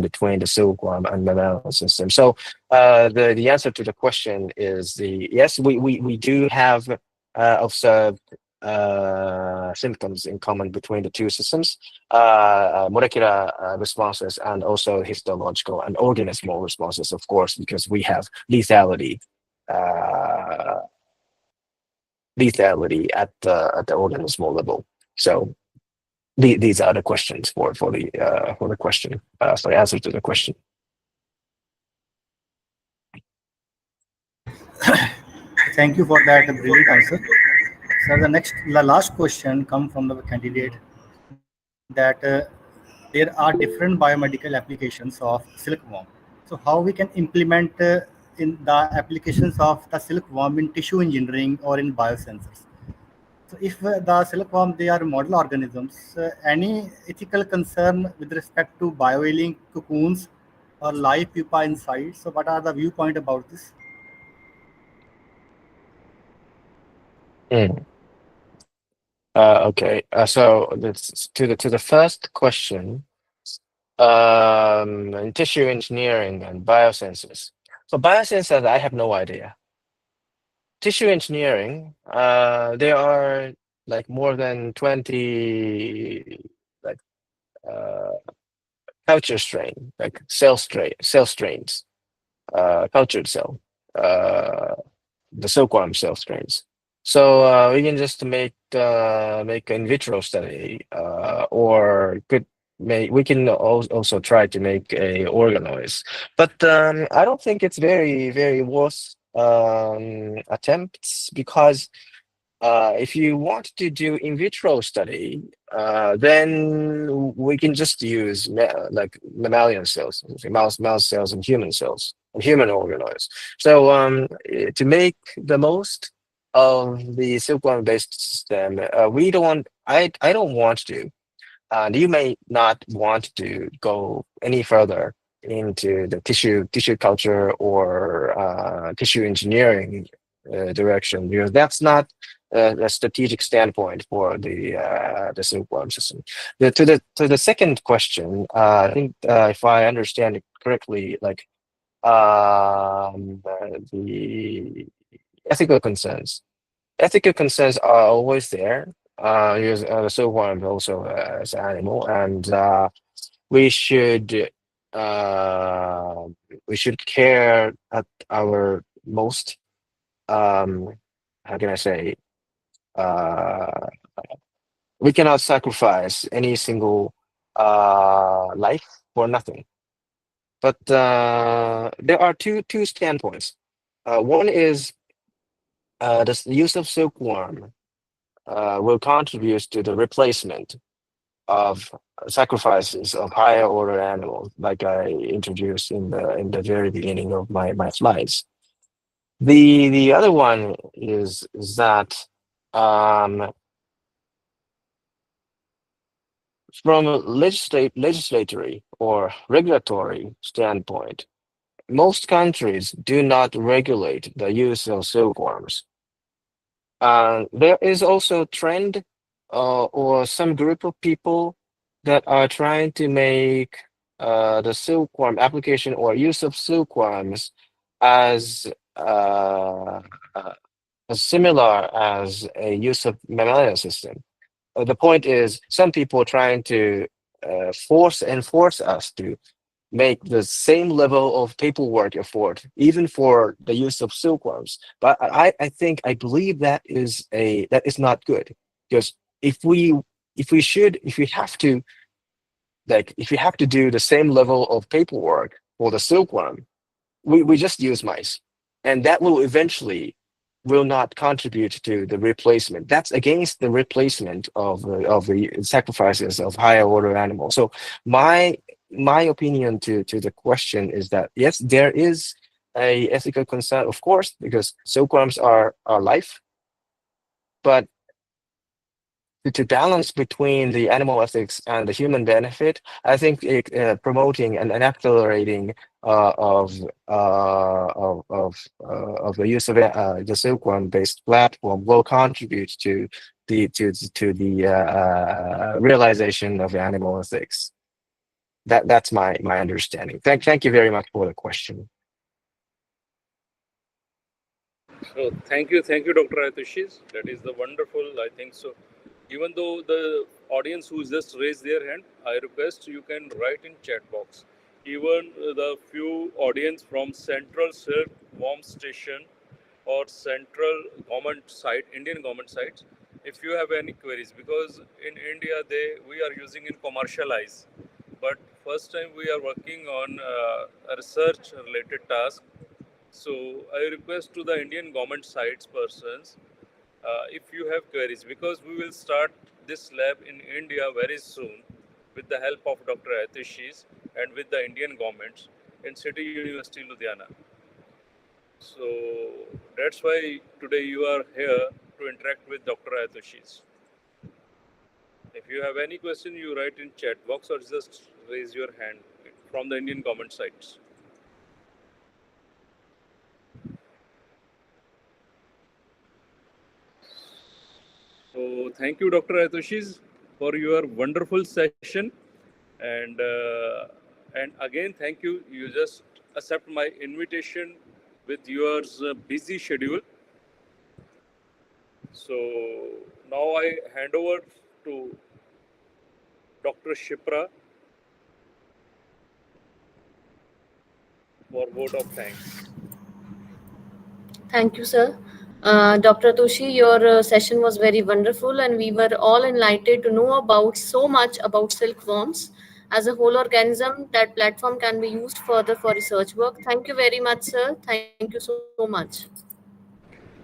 between the silkworm and mammalian system. So the answer to the question is yes, we do have observed symptoms in common between the two systems, molecular responses and also histological and organismal responses, of course, because we have lethality uh, at the organismal level. So these are the questions for the question, for the answer to the question. Thank you for that brilliant answer. So the last question come from the candidate that there are different biomedical applications of silkworm. So how we can implement in the applications of the silkworm in tissue engineering or in biosensors. So if the silkworm they are model organisms, any ethical concern with respect to bioiling cocoons or live pupa inside. So what are the viewpoint about this? Mm. Okay. So to the first question, in tissue engineering and biosensors. So biosensors, I have no idea. Tissue engineering, there are like more than 20 like uh, culture strain, like cell strains, cultured cell, uh, the silkworm cell strains. So we can just make in vitro study, or we can also try to make a organoids. But I don't think it's very worth attempts, because if you want to do in vitro study, then we can just use like mammalian cells, mouse cells, and human cells, and human organoids. So to make the most of the silkworm-based system, we don't. I don't want to, and you may not want to go any further into the tissue culture or tissue engineering direction, because that's not a strategic standpoint for the silkworm system. To the second question, I think if I understand it correctly, like the ethical concerns. Ethical concerns are always there. Because the silkworm also as an animal, and we should uh, we should care at our most. How can I say? Uh, we cannot sacrifice any single life for nothing. But there are two standpoints. One is the use of silkworm will contribute to the replacement of sacrifices of higher order animals, like I introduced in the very beginning of my slides. The other one is that um, from a legislatory or regulatory standpoint, most countries do not regulate the use of silkworms. There is also a trend or some group of people that are trying to make the silkworm application or use of silkworms as uh, similar as a use of mammalian system. The point is, some people trying to enforce us to make the same level of paperwork effort, even for the use of silkworms. But I believe that is not good, because if we if we have to if we have to do the same level of paperwork for the silkworm, we just use mice, and that will eventually will not contribute to the replacement. That's against the replacement of the sacrifices of higher order animals. So my my opinion to the question is that yes, there is a ethical concern, of course, because silkworms are life, but to balance between the animal ethics and the human benefit, I think promoting and accelerating of the use of the Silkworm-based platform will contribute to the realization of animal ethics. That's my understanding. Thank you very much for the question. So thank you, Dr. Atushis. That is the wonderful. I think so. Even though the audience who just raised their hand, I request you can write in chat box. Even the few audience from Central Silkworm Station or Central Government site, Indian government sites, if you have any queries, because in India we are using in commercialize, but first time we are working on a research related task. So I request to the Indian government sites persons, if you have queries, because we will start this lab in India very soon with the help of Dr. Atishis and with the Indian governments in City University Ludhiana. So that's why today you are here to interact with Dr. Atishis. If you have any question, you write in chat box or just raise your hand from the Indian government sites. So thank you, Dr. Atoshis, for your wonderful session, and again thank you. You just accept my invitation with your busy schedule. So now I hand over to Dr. Shipra for vote of thanks. Thank you, sir. Dr. Toshi, your session was very wonderful, and we were all enlightened to know about so much about silkworms as a whole organism. That platform can be used further for research work. Thank you very much, sir. Thank you so much.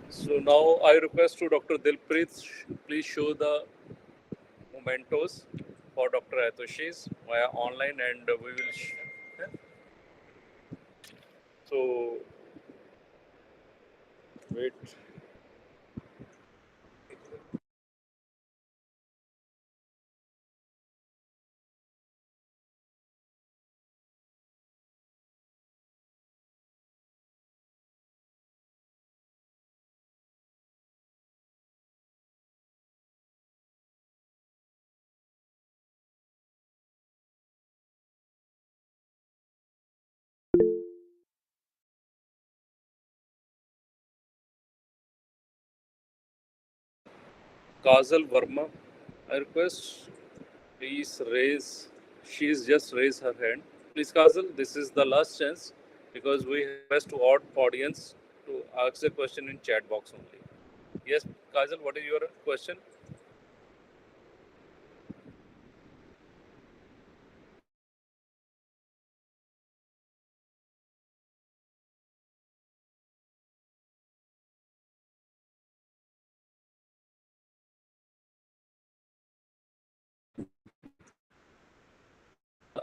So now I request to Dr. Dilpreet, please show the mementos for Dr. Atoshis via online, and we will. So wait. Kajal Verma, I request please raise. She's just raised her hand. Please, Kajal, this is the last chance because we request to our audience to ask a question in chat box only. Yes, Kajal, what is your question?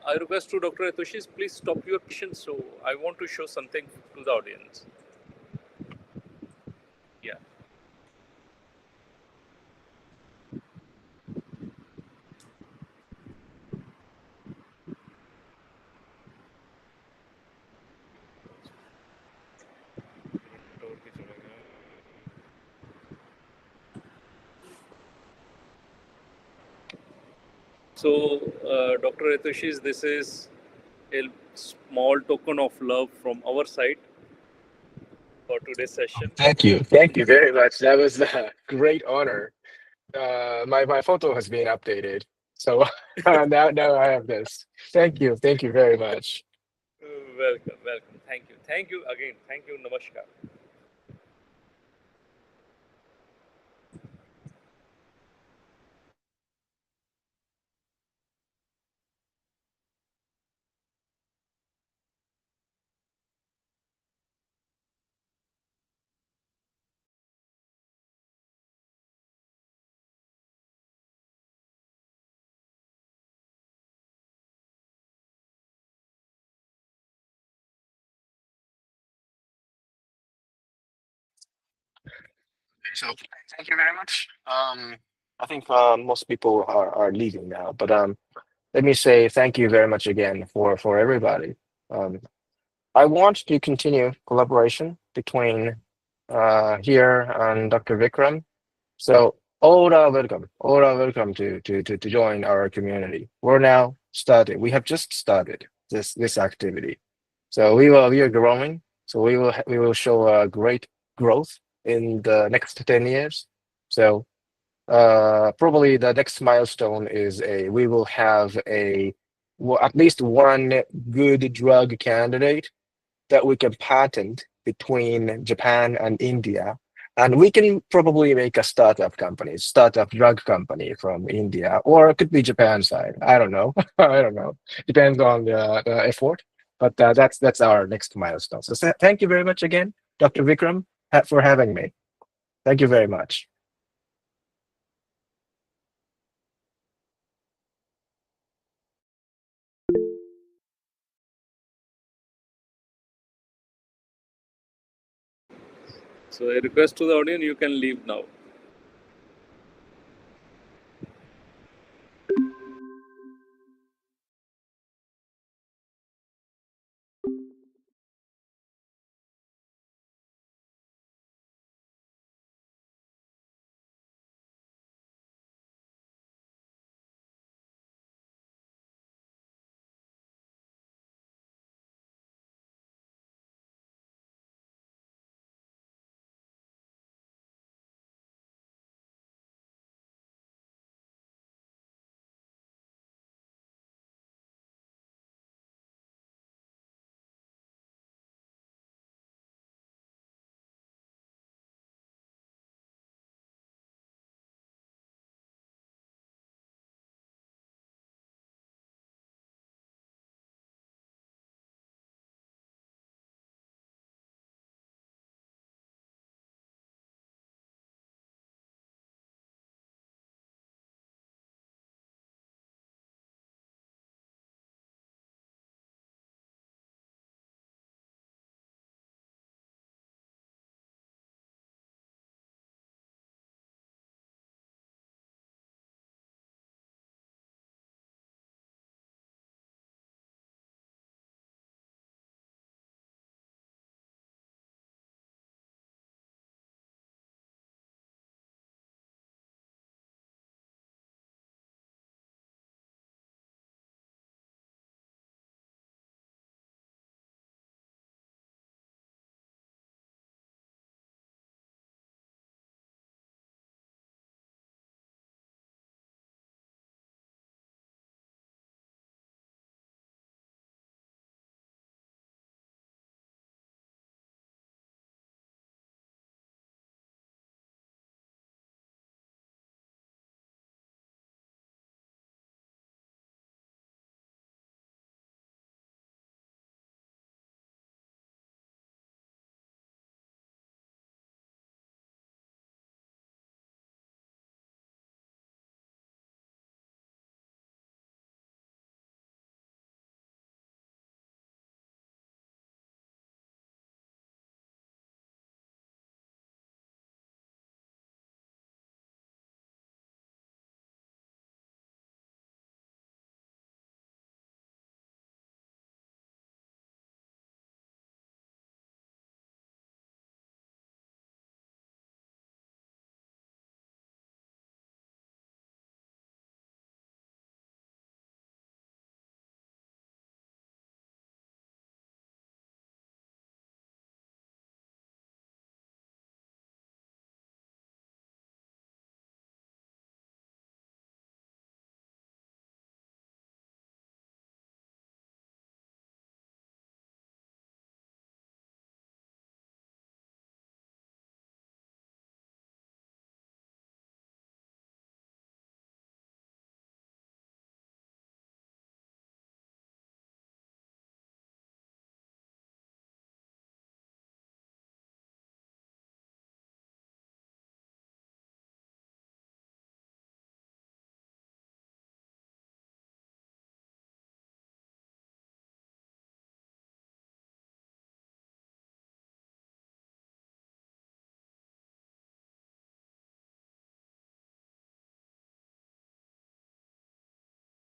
I request to Dr. Atoshis, please stop your question. So I want to show something to the audience. Yeah. So, Dr. Atoshis, this is a small token of love from our side for today's session. Thank you. Thank you very much. That was a great honor. My photo has been updated. So now I have this. Thank you. Thank you very much. Welcome, welcome. Thank you again. Thank you. Namaskar. So thank you very much. I think most people are leaving now, but let me say thank you very much again for everybody. Um, I want to continue collaboration between here and Dr. Vikram. So all are welcome to join our community. We're now started. We have just started this activity. So we are growing. So we will show great growth in the next 10 years. So probably the next milestone is we will have at least one good drug candidate that we can patent between Japan and India. And we can probably make a startup drug company from India, or it could be Japan side. I don't know. I don't know. Depends on the effort. But that's our next milestone. So thank you very much again, Dr. Vikram, for having me. Thank you very much. So, a request to the audience: you can leave now.